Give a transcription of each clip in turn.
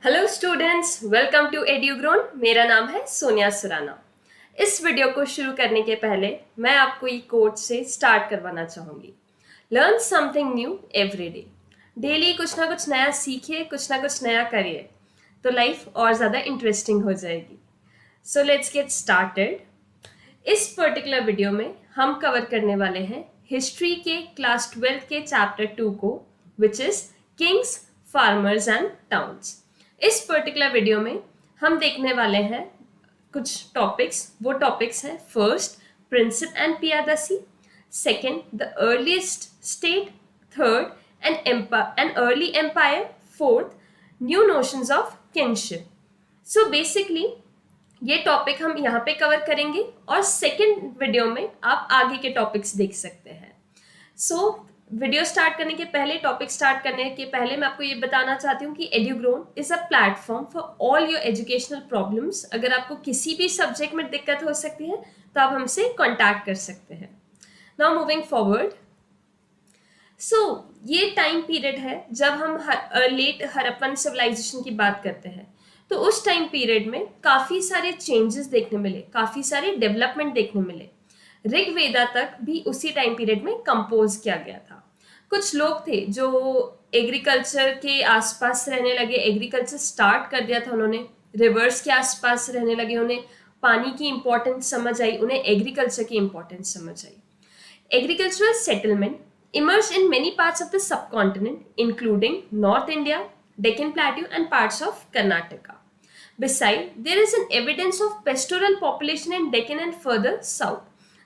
Hello students, welcome to Edugrown. मेरा नाम है सोनिया सुराना। इस वीडियो को शुरू करने के पहले मैं आपको ये कोट से स्टार्ट करवाना चाहूँगी। Learn something new every day. Daily कुछ ना कुछ नया सीखिए, कुछ ना कुछ नया करिए, तो लाइफ और ज़्यादा इंटरेस्टिंग हो जाएगी। So let's get started. इस पर्टिकुलर वीडियो में हम कवर करने वाले हैं हिस्ट्री के क्लास 12 के चैप्टर 2 को, which is Kings, farmers and towns. इस पर्टिकुलर वीडियो में हम देखने वाले हैं कुछ टॉपिक्स। वो टॉपिक्स हैं first, Prinsep and Piyadassi; second, the earliest state; third, an early empire; fourth, new notions of kingship. So basically ये टॉपिक हम यहाँ पे कवर करेंगे और सेकेंड वीडियो में आप आगे के टॉपिक्स देख सकते हैं। वीडियो स्टार्ट करने के पहले, टॉपिक स्टार्ट करने के पहले मैं आपको ये बताना चाहती हूँ कि Edugrown is a platform for all your educational problems. अगर आपको किसी भी सब्जेक्ट में दिक्कत हो सकती है तो आप हमसे कॉन्टैक्ट कर सकते हैं। नाउ मूविंग फॉरवर्ड, ये टाइम पीरियड है जब हम लेट हड़प्पन सिविलाइजेशन की बात करते हैं। तो उस टाइम पीरियड में काफ़ी सारे चेंजेस देखने मिले, काफ़ी सारे डेवलपमेंट देखने मिले। ऋग्वेदा तक भी उसी टाइम पीरियड में कंपोज किया गया था। कुछ लोग थे जो एग्रीकल्चर के आसपास रहने लगे, एग्रीकल्चर स्टार्ट कर दिया था उन्होंने, रिवर्स के आसपास रहने लगे, उन्हें पानी की इंपॉर्टेंस समझ आई, उन्हें एग्रीकल्चर की इंपॉर्टेंस समझ आई। Agricultural settlement emerged in many parts of the subcontinent, including North India, Deccan Plateau, and parts of Karnataka. Besides, there is an evidence of pastoral population in Deccan and further south.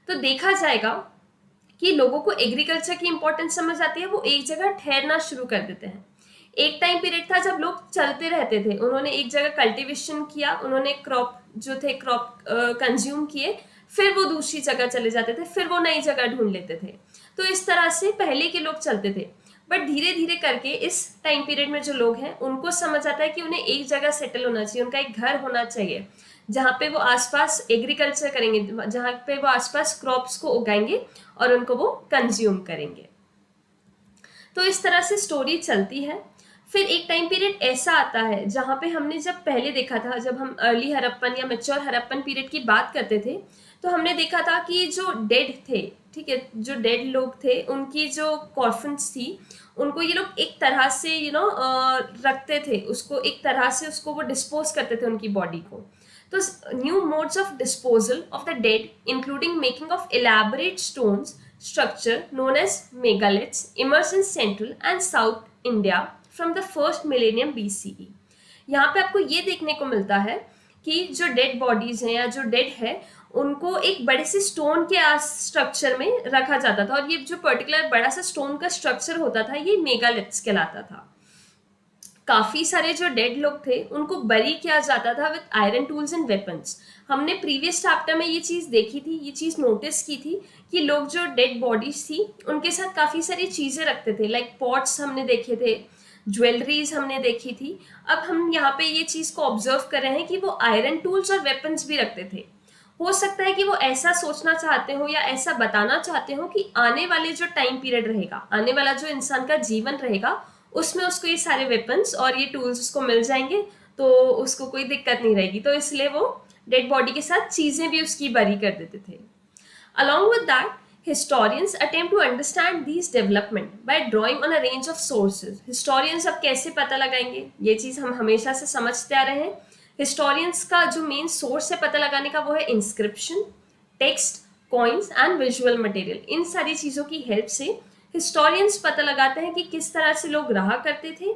तो देखा जाएगा कि लोगों को agriculture की importance समझ आती है, वो एक जगह ठहरना शुरू कर देते हैं। एक टाइम पीरियड था जब लोग चलते रहते थे, उन्होंने एक जगह कल्टीवेशन किया, उन्होंने क्रॉप कंज्यूम किए, फिर वो दूसरी जगह चले जाते थे, फिर वो नई जगह ढूंढ लेते थे। तो इस तरह से पहले के लोग चलते थे। बट धीरे धीरे करके इस टाइम पीरियड में जो लोग हैं उनको समझ आता है कि उन्हें एक जगह सेटल होना चाहिए, उनका एक घर होना चाहिए जहाँ पे वो आसपास एग्रीकल्चर करेंगे, जहाँ पे वो आसपास क्रॉप्स को उगाएंगे और उनको वो कंज्यूम करेंगे। तो इस तरह से स्टोरी चलती है। फिर एक टाइम पीरियड ऐसा आता है जहाँ पे हमने जब पहले देखा था, जब हम अर्ली हड़प्पन या मैच्योर हड़प्पन पीरियड की बात करते थे, तो हमने देखा था कि जो डेड थे, ठीक है, जो डेड लोग थे, उनकी जो कॉर्फन्स थी, उनको ये लोग एक तरह से रखते थे, उसको एक तरह से उसको वो डिस्पोज करते थे उनकी बॉडी को। तो new modes of disposal of the dead including making of elaborate stones structure known as megaliths emerged in Central and South India from the first millennium BCE. यहाँ पे आपको ये देखने को मिलता है कि जो डेड बॉडीज हैं या जो डेड है उनको एक बड़े से स्टोन के स्ट्रक्चर में रखा जाता था, और ये जो पर्टिकुलर बड़ा सा स्टोन का स्ट्रक्चर होता था ये मेगालिथ्स कहलाता था। काफी सारे जो डेड लोग थे उनको बरी किया जाता था with iron tools and weapons. हमने प्रीवियस चैप्टर में ये चीज देखी थी, ये चीज नोटिस की थी कि लोग जो डेड बॉडीज थी उनके साथ काफी सारी चीजें रखते थे, लाइक पॉट्स हमने देखे थे, ज्वेलरीज हमने देखी थी। अब हम यहाँ पे ये चीज को ऑब्जर्व कर रहे हैं कि वो आयरन टूल्स और वेपन्स भी रखते थे। हो सकता है कि वो ऐसा सोचना चाहते हो या ऐसा बताना चाहते हो कि आने वाले जो टाइम पीरियड रहेगा, आने वाला जो इंसान का जीवन रहेगा, उसमें उसको ये सारे वेपन्स और ये टूल्स उसको मिल जाएंगे, तो उसको कोई दिक्कत नहीं रहेगी, तो इसलिए वो डेड बॉडी के साथ चीजें भी उसकी बरी कर देते थे। Along with that, historians attempt to understand these development by drawing on a range of sources. historians अब कैसे पता लगाएंगे, ये चीज हम हमेशा से समझते आ रहे हैं। historians का जो मेन सोर्स है पता लगाने का वो है inscription, text, coins and visual material. इन सारी चीजों की हेल्प से हिस्टोरियंस पता लगाते हैं कि किस तरह से लोग रहा करते थे,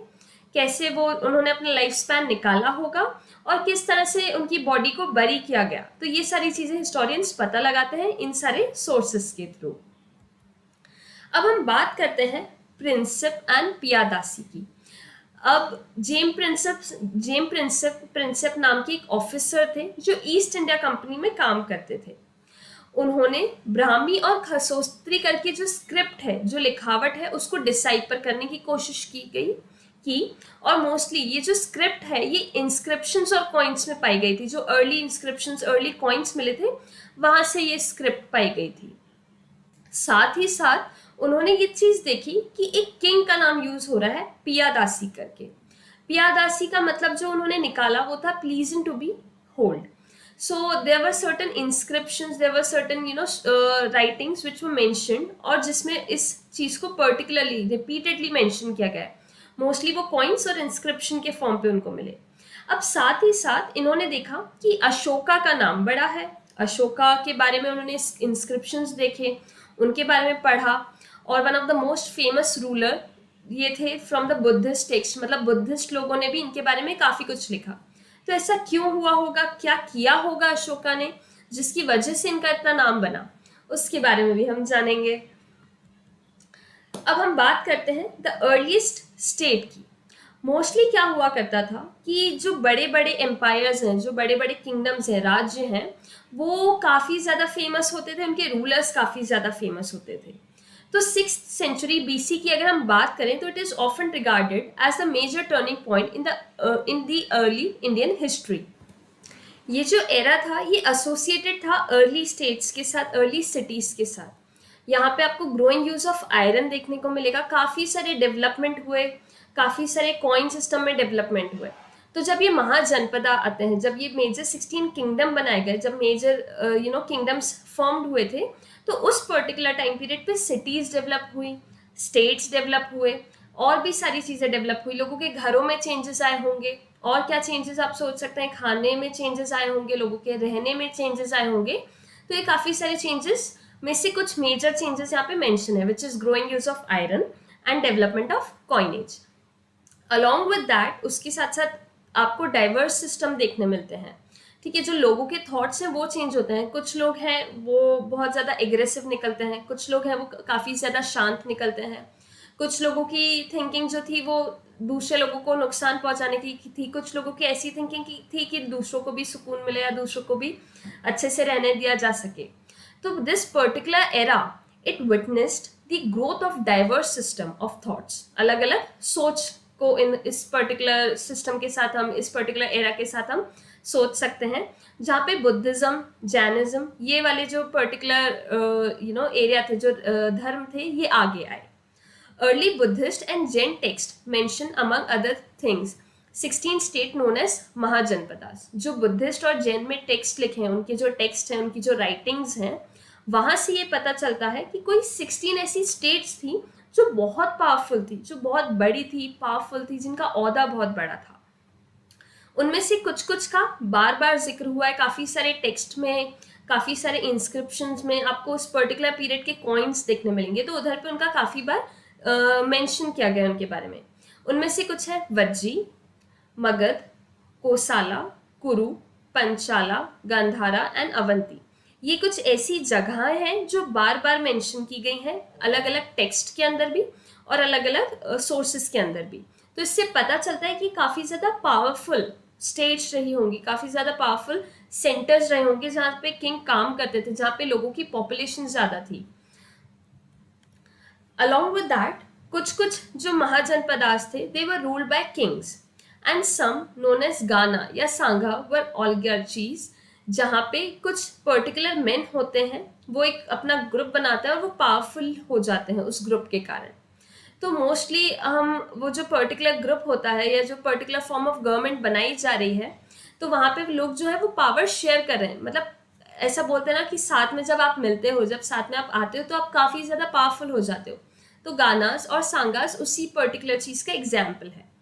कैसे वो उन्होंने अपना लाइफ स्पैन निकाला होगा और किस तरह से उनकी बॉडी को बरी किया गया। तो ये सारी चीजें हिस्टोरियंस पता लगाते हैं इन सारे सोर्सेस के थ्रू। अब हम बात करते हैं प्रिंसिप एंड पियादासी की। अब प्रिंसिप नाम के एक ऑफिसर थे जो ईस्ट इंडिया कंपनी में काम करते थे। उन्होंने ब्राह्मी और खसोस्त्री करके जो स्क्रिप्ट है, जो लिखावट है, उसको डिसाइफर करने की कोशिश की और मोस्टली ये जो स्क्रिप्ट है ये इंस्क्रिप्शंस और कॉइन्स में पाई गई थी। जो अर्ली इंस्क्रिप्शंस, अर्ली कॉइन्स मिले थे, वहां से ये स्क्रिप्ट पाई गई थी। साथ ही साथ उन्होंने ये चीज देखी कि एक किंग का नाम यूज हो रहा है पियादासी करके। पियादासी का मतलब जो उन्होंने निकाला वो था pleasant to be hold. So there were certain inscriptions, there were certain writings which were mentioned, और जिसमें इस चीज को particularly repeatedly mention किया गया है. मोस्टली वो कॉइन्स और इंस्क्रिप्शन के फॉर्म पे उनको मिले. अब साथ ही साथ इन्होंने देखा कि अशोका का नाम बड़ा है, अशोका के बारे में उन्होंने इंस्क्रिप्शंस देखे, उनके बारे में पढ़ा, और one of the most famous ruler ये थे फ्रॉम द बुद्धिस्ट टेक्स्ट, मतलब बुद्धिस्ट लोगों ने भी इनके बारे में काफी कुछ लिखा. तो ऐसा क्यों हुआ होगा, क्या किया होगा अशोका ने जिसकी वजह से इनका इतना नाम बना, उसके बारे में भी हम जानेंगे. अब हम बात करते हैं द अर्लीस्ट स्टेट की. मोस्टली क्या हुआ करता था कि जो बड़े बड़े एम्पायर्स हैं, जो बड़े बड़े किंगडम्स हैं, राज्य हैं, वो काफ़ी ज़्यादा फेमस होते थे, उनके रूलर्स काफ़ी ज़्यादा फेमस होते थे. तो 6th सेंचुरी BC की अगर हम बात करें तो it is often regarded as the major turning point in the early Indian history. ये जो एरा था ये एसोसिएटेड था अर्ली स्टेट्स के साथ, अर्ली सिटीज के साथ. यहाँ पे आपको ग्रोइंग यूज ऑफ आयरन देखने को मिलेगा, काफ़ी सारे डेवलपमेंट हुए, काफ़ी सारे कॉइन सिस्टम में डेवलपमेंट हुए. तो जब ये महाजनपदा आते हैं, जब ये मेजर 16 किंगडम बनाए गए, जब मेजर किंगडम्स फॉर्म्ड हुए थे, तो उस पर्टिकुलर टाइम पीरियड पे सिटीज़ डेवलप हुई, स्टेट्स डेवलप हुए, और भी सारी चीज़ें डेवलप हुई. लोगों के घरों में चेंजेस आए होंगे, और क्या चेंजेस आप सोच सकते हैं, खाने में चेंजेस आए होंगे, लोगों के रहने में चेंजेस आए होंगे. तो ये काफ़ी सारे चेंजेस में से कुछ मेजर चेंजेस यहाँ पे मेंशन है, which is growing use of iron and development of coinage. Along with that उसके साथ साथ आपको डाइवर्स सिस्टम देखने मिलते हैं. ठीक है, जो लोगों के थॉट्स हैं वो चेंज होते हैं. कुछ लोग हैं वो बहुत ज़्यादा एग्रेसिव निकलते हैं, कुछ लोग हैं वो काफ़ी ज़्यादा शांत निकलते हैं. कुछ लोगों की थिंकिंग जो थी वो दूसरे लोगों को नुकसान पहुंचाने की थी, कुछ लोगों की ऐसी थिंकिंग की थी कि दूसरों को भी सुकून मिले या दूसरों को भी अच्छे से रहने दिया जा सके. तो this particular era it witnessed the growth of diverse system of thoughts. अलग अलग सोच को इस पर्टिकुलर सिस्टम के साथ हम, इस पर्टिकुलर एरा के साथ हम सोच सकते हैं, जहाँ पे बुद्धिज्म, जैनिज्म, ये वाले जो पर्टिकुलर एरिया थे, जो धर्म थे, ये आगे आए. Early Buddhist and Jain text mention among other things 16 state known as mahajanapadas. जो बुद्धिस्ट और जैन में टेक्स्ट लिखे हैं, उनके जो टेक्स्ट हैं, उनकी जो राइटिंग्स हैं, वहाँ से ये पता चलता है कि कोई 16 ऐसी स्टेट्स थी जो बहुत पावरफुल थी, जो बहुत बड़ी थी, पावरफुल थी, जिनका ओहदा बहुत बड़ा था. उनमें से कुछ कुछ का बार बार जिक्र हुआ है काफ़ी सारे टेक्स्ट में, काफ़ी सारे इंस्क्रिप्शंस में. आपको उस पर्टिकुलर पीरियड के कॉइन्स देखने मिलेंगे, तो उधर पे उनका काफ़ी बार मेंशन किया गया उनके बारे में. उनमें से कुछ है वज्जी, मगध, कोसाला, कुरु, पंचाला, गांधारा एंड अवंती. ये कुछ ऐसी जगहें हैं जो बार बार मेंशन की गई हैं, अलग अलग टेक्स्ट के अंदर भी और अलग अलग सोर्सेस के अंदर भी. तो इससे पता चलता है कि काफ़ी ज़्यादा पावरफुल स्टेट्स रही होंगी, काफ़ी ज़्यादा पावरफुल सेंटर्स रहे होंगे जहाँ पे किंग काम करते थे, जहाँ पे लोगों की पॉपुलेशन ज़्यादा थी. Along with that, कुछ जो महाजनपदास थे, they were ruled by kings and some known as गाना या सांगा were oligarchies, जहाँ पे कुछ पर्टिकुलर मेन होते हैं, वो एक अपना ग्रुप बनाते हैं और वो पावरफुल हो जाते हैं उस ग्रुप के कारण. तो मोस्टली हम वो जो पर्टिकुलर ग्रुप होता है या जो पर्टिकुलर फॉर्म ऑफ गवर्नमेंट बनाई जा रही है, तो वहाँ पे लोग जो है वो पावर शेयर कर रहे हैं. मतलब ऐसा बोलते हैं ना कि साथ में जब आप मिलते हो, जब साथ में आप आते हो, तो आप काफ़ी ज़्यादा पावरफुल हो जाते हो. तो गानास और सांगास उसी पर्टिकुलर चीज़ का एग्जाम्पल है.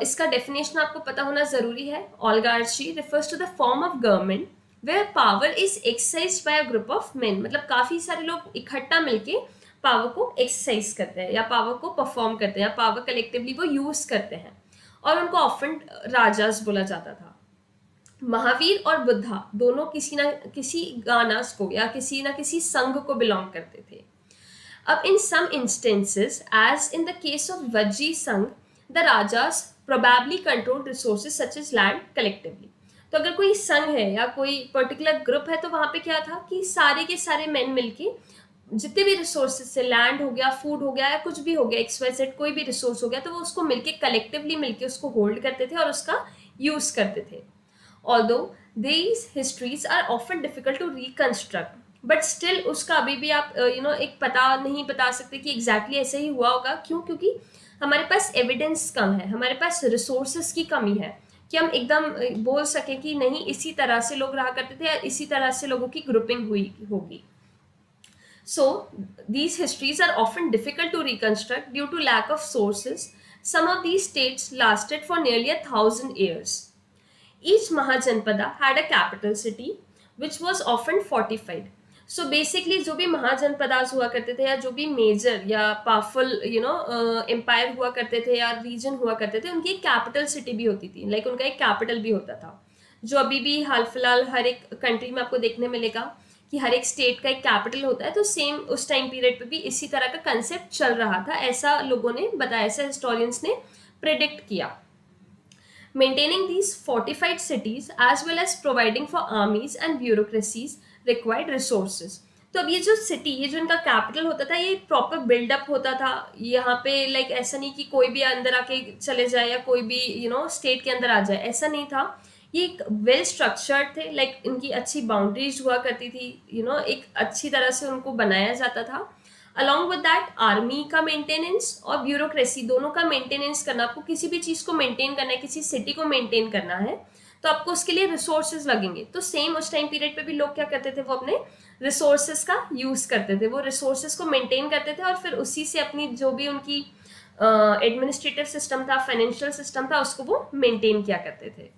इसका डेफिनेशन आपको पता होना ज़रूरी है. Oligarchy refers to the form of government where power is exercised by a group of men. मतलब काफ़ी सारे लोग इकट्ठा मिलके पावर को एक्सरसाइज करते हैं या पावर को परफॉर्म करते हैं या पावर कलेक्टिवली वो यूज़ करते हैं, और उनको ऑफन राजास बोला जाता था. महावीर और बुद्धा दोनों किसी ना किसी गानास को या किसी ना किसी संघ को बिलोंग करते थे. अब in some instances, as in the case of Vajji Sangh, the rajas probably controlled resources such as land collectively. तो अगर कोई संघ है या कोई पर्टिकुलर ग्रुप है, तो वहाँ पे क्या था कि सारे के सारे मेन मिलके जितने भी रिसोर्सेज से, लैंड हो गया, फूड हो गया, या कुछ भी हो गया, XYZ कोई भी रिसोर्स हो गया, तो वो उसको मिलके कलेक्टिवली मिलके उसको होल्ड करते थे और उसका यूज करते थे. Although these histories are often difficult to reconstruct, but still उसका अभी भी आप एक नहीं बता सकते कि एग्जैक्टली ऐसे ही हुआ होगा. क्यों? क्योंकि हमारे पास एविडेंस कम है, हमारे पास रिसोर्सेस की कमी है कि हम एकदम बोल सकें कि नहीं इसी तरह से लोग रहा करते थे या इसी तरह से लोगों की ग्रुपिंग हुई होगी. So, these histories are often difficult to reconstruct due to lack of sources. Some of these states lasted for nearly 1,000 years. Each Mahajanpada had a capital city which was often fortified. So basically जो भी महाजनपदास हुआ करते थे या जो भी major या powerful empire हुआ करते थे या रीजन हुआ करते थे, उनकी एक कैपिटल सिटी भी होती थी, लाइक उनका एक कैपिटल भी होता था, जो अभी भी हाल फिलहाल हर एक कंट्री में आपको देखने मिलेगा कि हर एक स्टेट का एक कैपिटल होता है. तो सेम उस टाइम पीरियड पे भी इसी तरह का कंसेप्ट चल रहा था, ऐसा लोगों ने बताया, ऐसा हिस्टोरियंस ने प्रेडिक्ट किया. Maintaining these fortified cities as well as providing for armies and bureaucracies required resources. तो अब ये जो सिटी, ये जो इनका कैपिटल होता था, ये प्रॉपर बिल्डअप होता था. यहाँ पे लाइक ऐसा नहीं कि कोई भी अंदर आके चले जाए या कोई भी स्टेट के अंदर आ जाए, ऐसा नहीं था. ये एक वेल स्ट्रक्चर्ड थे, लाइक इनकी अच्छी बाउंड्रीज हुआ करती थी, एक अच्छी तरह से उनको बनाया जाता था. अलॉन्ग विद दैट आर्मी का मेंटेनेंस और ब्यूरोक्रेसी दोनों का मेंटेनेंस करना. आपको किसी भी चीज़ को मेंटेन करना है, किसी सिटी को मेंटेन करना है, तो आपको उसके लिए रिसोर्सेज लगेंगे. तो सेम उस टाइम पीरियड पे भी लोग क्या करते थे, वो अपने रिसोर्सेज का यूज करते थे, वो रिसोर्सेज को मेंटेन करते थे और फिर उसी से अपनी जो भी उनकी एडमिनिस्ट्रेटिव सिस्टम था, फाइनेंशियल सिस्टम था, उसको वो मेंटेन किया करते थे.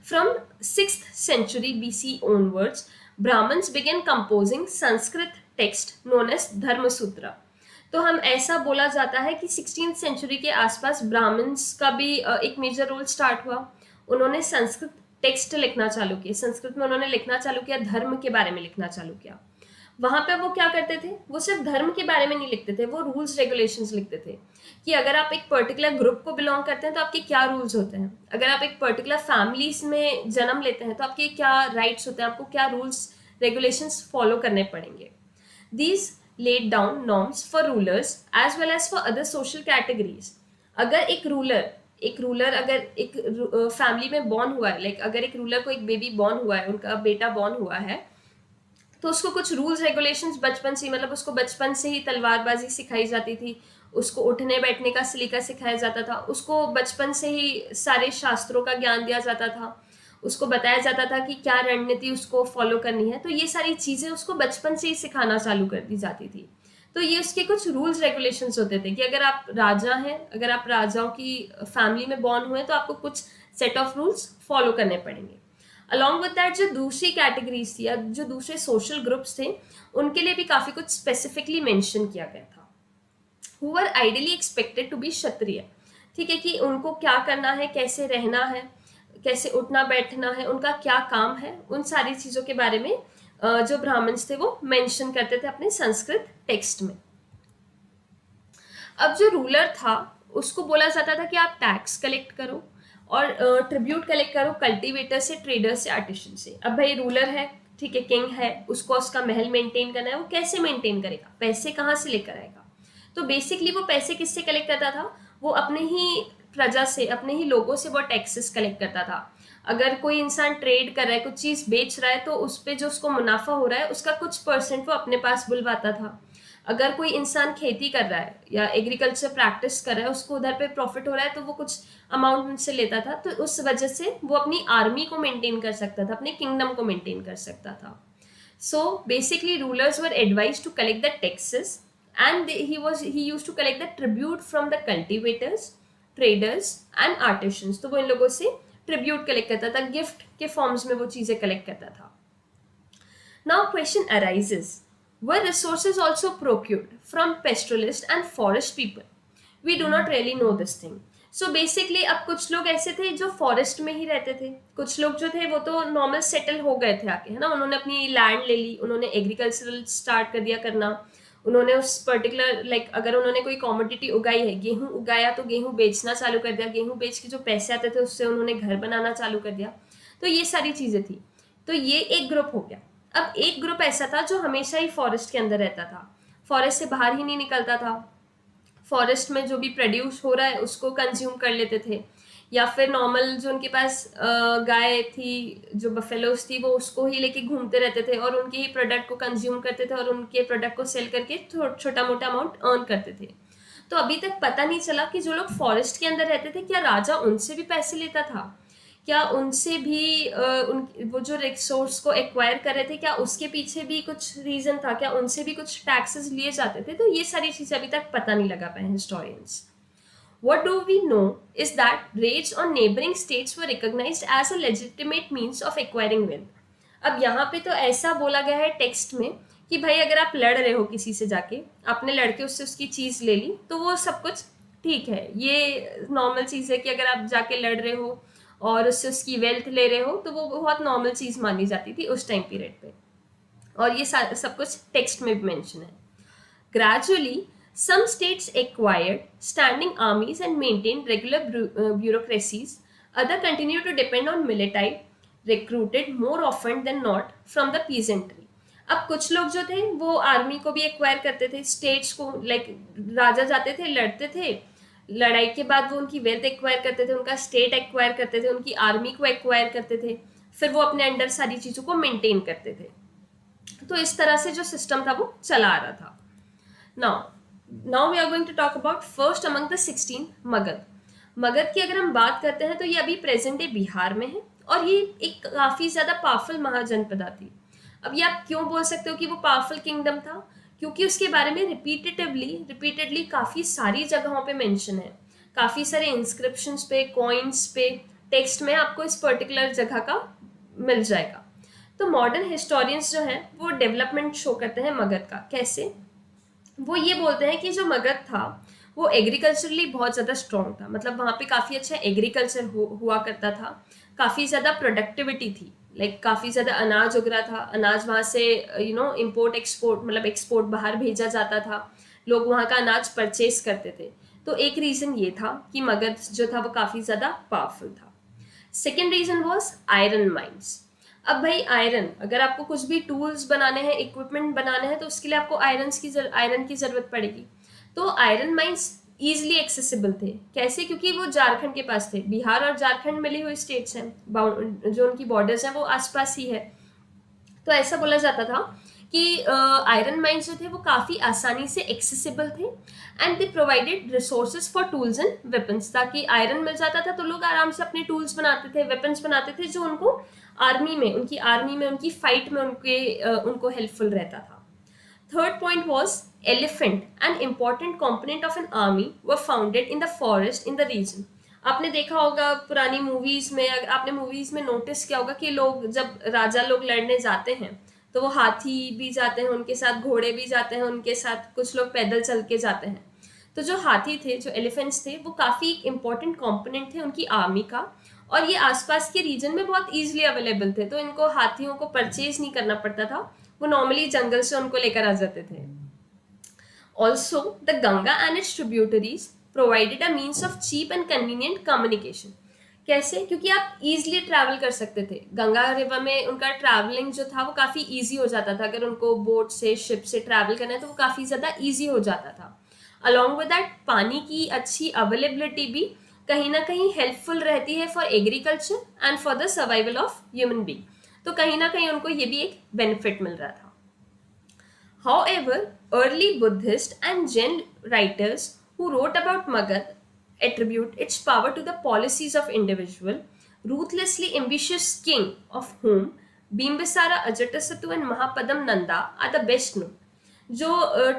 From 6th century BC onwards, Brahmins began composing Sanskrit text known as Dharma Sutra. तो हम ऐसा बोला जाता है कि 16th सेंचुरी के आसपास ब्राह्मण्स का भी एक मेजर रोल स्टार्ट हुआ. उन्होंने संस्कृत टेक्स्ट लिखना चालू किए, संस्कृत में उन्होंने लिखना चालू किया, धर्म के बारे में लिखना चालू किया. वहां पे वो क्या करते थे, वो सिर्फ धर्म के बारे में नहीं लिखते थे, वो रूल्स रेगुलेशंस लिखते थे कि अगर आप एक पर्टिकुलर ग्रुप को बिलोंग करते हैं तो आपके क्या रूल्स होते हैं, अगर आप एक पर्टिकुलर फैमिलीज में जन्म लेते हैं तो आपके क्या राइट्स होते हैं, आपको क्या रूल्स रेगुलेशंस फॉलो करने पड़ेंगे. These laid down norms for rulers as well as for other social categories. अगर एक रूलर अगर एक फैमिली में बॉर्न हुआ है, लाइक अगर एक रूलर को एक बेबी बॉर्न हुआ है, उनका बेटा बॉर्न हुआ है, तो उसको कुछ रूल्स रेगुलेशंस बचपन से, मतलब उसको बचपन से ही तलवारबाजी सिखाई जाती थी, उसको उठने बैठने का सलीका सिखाया जाता था, उसको बचपन से ही सारे शास्त्रों का ज्ञान दिया जाता था, उसको बताया जाता था कि क्या रणनीति उसको फॉलो करनी है. तो ये सारी चीज़ें उसको बचपन से ही सिखाना चालू कर दी जाती थी. तो ये उसके कुछ रूल्स रेगुलेशंस होते थे कि अगर आप राजा हैं, अगर आप राजाओं की फैमिली में बॉर्न हुए तो आपको कुछ सेट ऑफ रूल्स फॉलो करने पड़ेंगे. अलॉन्ग विद दैट जो दूसरी कैटेगरीज थी या जो दूसरे सोशल ग्रुप्स थे, उनके लिए भी काफ़ी कुछ स्पेसिफिकली मेंशन किया गया था. Who were ideally expected to be Kshatriya. ठीक है, कि उनको क्या करना है, कैसे रहना है, कैसे उठना बैठना है, उनका क्या काम है, उन सारी चीज़ों के बारे में जो ब्राह्मण्स थे वो मेंशन करते थे अपने संस्कृत टेक्स्ट में. अब जो रूलर था उसको बोला जाता था कि आप टैक्स कलेक्ट करो और ट्रिब्यूट कलेक्ट करो कल्टीवेटर से, ट्रेडर से, आर्टिशन से. अब भाई रूलर है, ठीक है, किंग है, उसको उसका महल मेंटेन करना है, वो कैसे मेंटेन करेगा, पैसे कहाँ से लेकर आएगा. तो बेसिकली वो पैसे किससे कलेक्ट करता था, वो अपने ही प्रजा से, अपने ही लोगों से वो टैक्सेस कलेक्ट करता था. अगर कोई इंसान ट्रेड कर रहा है, कुछ चीज़ बेच रहा है, तो उस पर जो उसको मुनाफा हो रहा है उसका कुछ परसेंट वो अपने पास बुलवाता था. अगर कोई इंसान खेती कर रहा है या एग्रीकल्चर प्रैक्टिस कर रहा है, उसको उधर पे प्रॉफिट हो रहा है, तो वो कुछ अमाउंट उनसे लेता था. तो उस वजह से वो अपनी आर्मी को मेंटेन कर सकता था, अपने किंगडम को मेंटेन कर सकता था. So basically rulers were advise to collect the taxes and he used to collect the tribute from the cultivators, traders and artisans. तो वो इन लोगों से ट्रिब्यूट कलेक्ट करता था, गिफ्ट के फॉर्म्स में वो चीज़ें कलेक्ट करता था. Now question arises, were resources also procured from pastoralists and forest people? We do not really know this thing. So basically अब कुछ लोग ऐसे थे जो फॉरेस्ट में ही रहते थे, कुछ लोग जो थे वो तो नॉर्मल सेटल हो गए थे आके, है ना, उन्होंने अपनी लैंड ले ली, उन्होंने एग्रीकल्चरल स्टार्ट कर दिया करना, उन्होंने उस पर्टिकुलर लाइक अगर उन्होंने कोई कॉमोडिटी उगाई है, गेहूं उगाया तो गेहूं बेचना चालू कर दिया, गेहूं बेच के जो पैसे आते थे उससे उन्होंने घर बनाना चालू कर दिया. तो ये सारी चीज़ें थी. तो ये एक ग्रुप हो गया. अब एक ग्रुप ऐसा था जो हमेशा ही फॉरेस्ट के अंदर रहता था, फॉरेस्ट से बाहर ही नहीं निकलता था, फॉरेस्ट में जो भी प्रोड्यूस हो रहा है उसको कंज्यूम कर लेते थे, या फिर नॉर्मल जो उनके पास गाय थी, जो बफेलोज थी, वो उसको ही लेके घूमते रहते थे और उनके ही प्रोडक्ट को कंज्यूम करते थे और उनके प्रोडक्ट को सेल करके छोटा मोटा अमाउंट अर्न करते थे. तो अभी तक पता नहीं चला कि जो लोग फॉरेस्ट के अंदर रहते थे क्या राजा उनसे भी पैसे लेता था, क्या उनसे भी वो जो रिसोर्स को एक्वायर कर रहे थे क्या उसके पीछे भी कुछ रीजन था, क्या उनसे भी कुछ टैक्सेस लिए जाते थे। तो ये सारी चीजें अभी तक पता नहीं लगा पाए historians. What do we know is that raids on neighboring states were recognized as a legitimate means of acquiring wealth. अब यहाँ पे तो ऐसा बोला गया है टेक्स्ट में कि भाई अगर आप लड़ रहे हो किसी से जाके, आपने लड़के उससे उसकी चीज़ ले ली तो वो सब कुछ ठीक है, ये नॉर्मल चीज़ है कि अगर आप जाके लड़ रहे हो और उससे उसकी वेल्थ ले रहे हो तो वो बहुत नॉर्मल चीज़ मानी जाती थी उस टाइम पीरियड पे, और ये सब कुछ टेक्स्ट में भी मेंशन है। Gradually, some states acquired standing armies and maintained regular bureaucracies. Others continued to depend on military, recruited more often than not from the peasantry. अब कुछ लोग जो थे वो आर्मी को भी एक्वायर करते थे, स्टेट्स को, लाइक राजा जाते थे लड़ते थे, लड़ाई के बाद वो उनकी वेल्थ एक्वायर करते थे, उनका स्टेट एक्वायर करते थे, उनकी आर्मी को एक्वायर करते थे, फिर वो अपने अंडर सारी चीज़ों को मेंटेन करते थे। तो इस तरह से जो सिस्टम था वो चला आ रहा था। Now we are going to talk about first among the 16 Magadh. Magadh की अगर हम बात करते हैं तो ये अभी प्रेजेंट डे बिहार में है और ये एक काफ़ी ज़्यादा पावरफुल महाजनपदा थी। अब ये आप क्यों बोल सकते हो कि वो पावरफुल किंगडम था, क्योंकि उसके बारे में रिपीटेडली काफ़ी सारी जगहों पे मेंशन है, काफ़ी सारे इंस्क्रिप्शंस पे, कॉइन्स पे, टेक्स्ट में आपको इस पर्टिकुलर जगह का मिल जाएगा। तो मॉडर्न हिस्टोरियंस जो हैं वो डेवलपमेंट शो करते हैं मगध का। कैसे? वो ये बोलते हैं कि जो मगध था वो एग्रीकल्चरली बहुत ज़्यादा स्ट्रॉन्ग था, मतलब वहाँ पे काफ़ी अच्छा एग्रीकल्चर हुआ करता था, काफ़ी ज़्यादा प्रोडक्टिविटी थी, लाइक काफ़ी ज़्यादा अनाज उग रहा था, अनाज वहाँ से इम्पोर्ट एक्सपोर्ट, मतलब एक्सपोर्ट बाहर भेजा जाता था, लोग वहाँ का अनाज परचेज करते थे। तो एक रीज़न ये था कि मगध जो था वो काफ़ी ज़्यादा पावरफुल था। Second reason was iron mines. अब भाई आयरन, अगर आपको कुछ भी टूल्स बनाने हैं, इक्विपमेंट बनाने हैं, तो उसके लिए आपको आयरन की ज़रूरत पड़ेगी। तो आयरन माइंस ईजिली एक्सेसिबल थे। कैसे? क्योंकि वो झारखंड के पास थे, बिहार और झारखंड मिली हुई स्टेट्स हैं, जो उनकी बॉर्डर्स हैं वो आसपास ही है। तो ऐसा बोला जाता था कि आयरन माइंस जो थे वो काफ़ी आसानी से एक्सेसिबल थे and they provided resources for tools and weapons. ताकि आयरन मिल जाता था तो लोग आराम से अपने टूल्स बनाते थे, वेपन्स बनाते थे, जो उनको उनकी आर्मी में, उनकी फाइट में उनको हेल्पफुल रहता था। Third point was elephant, an important component of an army, were founded in the forest in the region. आपने देखा होगा पुरानी मूवीज में, आपने मूवीज में नोटिस किया होगा कि लोग जब राजा लोग लड़ने जाते हैं तो वो हाथी भी जाते हैं उनके साथ, घोड़े भी जाते हैं उनके साथ, कुछ लोग पैदल चल के जाते हैं। तो जो हाथी थे, जो एलिफेंट्स थे, वो काफ़ी इम्पोर्टेंट कंपोनेंट थे उनकी आर्मी का, और ये आसपास के रीजन में बहुत ईजिली अवेलेबल थे, तो इनको हाथियों को परचेज नहीं करना पड़ता था, वो नॉर्मली जंगल से उनको लेकर आ जाते थे। Also the Ganga and its tributaries provided a means of cheap and convenient communication. कैसे? क्योंकि आप इजीली ट्रैवल कर सकते थे, गंगा रिवर में उनका ट्रैवलिंग जो था वो काफ़ी ईजी हो जाता था। अगर उनको बोट से, शिप से ट्रैवल करना है तो वो काफ़ी ज़्यादा ईजी हो जाता था। अलॉन्ग विद दैट पानी की अच्छी अवेलेबिलिटी भी कहीं ना कहीं हेल्पफुल रहती है for agriculture and for the survival of human being. तो कहीं ना कहीं उनको ये भी एक बेनिफिट मिल रहा था। However, early Buddhist and Jain writers who wrote about Magad attribute its power to the policies of individual, ruthlessly ambitious king of whom Bimbisara, Ajatasattu and Mahapadam Nanda are the best known. जो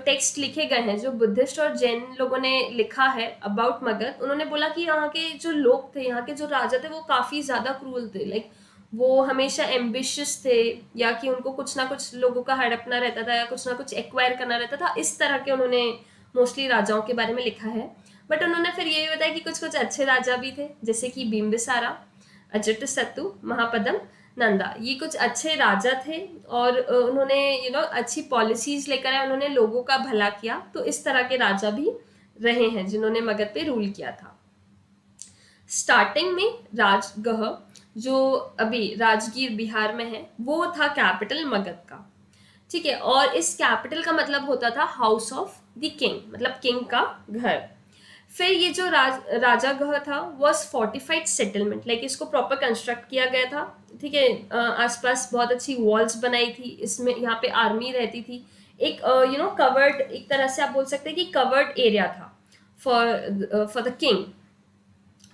text लिखे गए हैं, जो Buddhist और जैन लोगों ने लिखा है अबाउट मगध, उन्होंने बोला कि यहाँ के जो लोग थे, यहाँ के जो राजा थे, वो काफ़ी ज़्यादा क्रूअल थे, लाइक वो हमेशा एम्बिशियस थे, या कि उनको कुछ ना कुछ लोगों का हड़पना रहता था या कुछ ना कुछ एक्वायर करना रहता था। इस तरह के उन्होंने मोस्टली राजाओं के बारे में लिखा है। बट उन्होंने फिर ये भी बताया कि कुछ कुछ अच्छे राजा भी थे, जैसे कि बिम्बिसारा, अजातशत्रु, महापदम नंदा, ये कुछ अच्छे राजा थे और उन्होंने अच्छी पॉलिसीज लेकर आए, उन्होंने लोगों का भला किया। तो इस तरह के राजा भी रहे हैं जिन्होंने मगध पे रूल किया था। स्टार्टिंग में राजगह, जो अभी राजगीर बिहार में है, वो था कैपिटल मगध का, ठीक है। और इस कैपिटल का मतलब होता था हाउस ऑफ द किंग, मतलब किंग का घर। फिर ये जो राजागह था वॉज फोर्टिफाइड सेटलमेंट, लाइक इसको प्रॉपर कंस्ट्रक्ट किया गया था, ठीक है। आसपास बहुत अच्छी वॉल्स बनाई थी, इसमें यहाँ पे आर्मी रहती थी, एक कवर्ड, एक तरह से आप बोल सकते हैं कि कवर्ड एरिया था। For the king.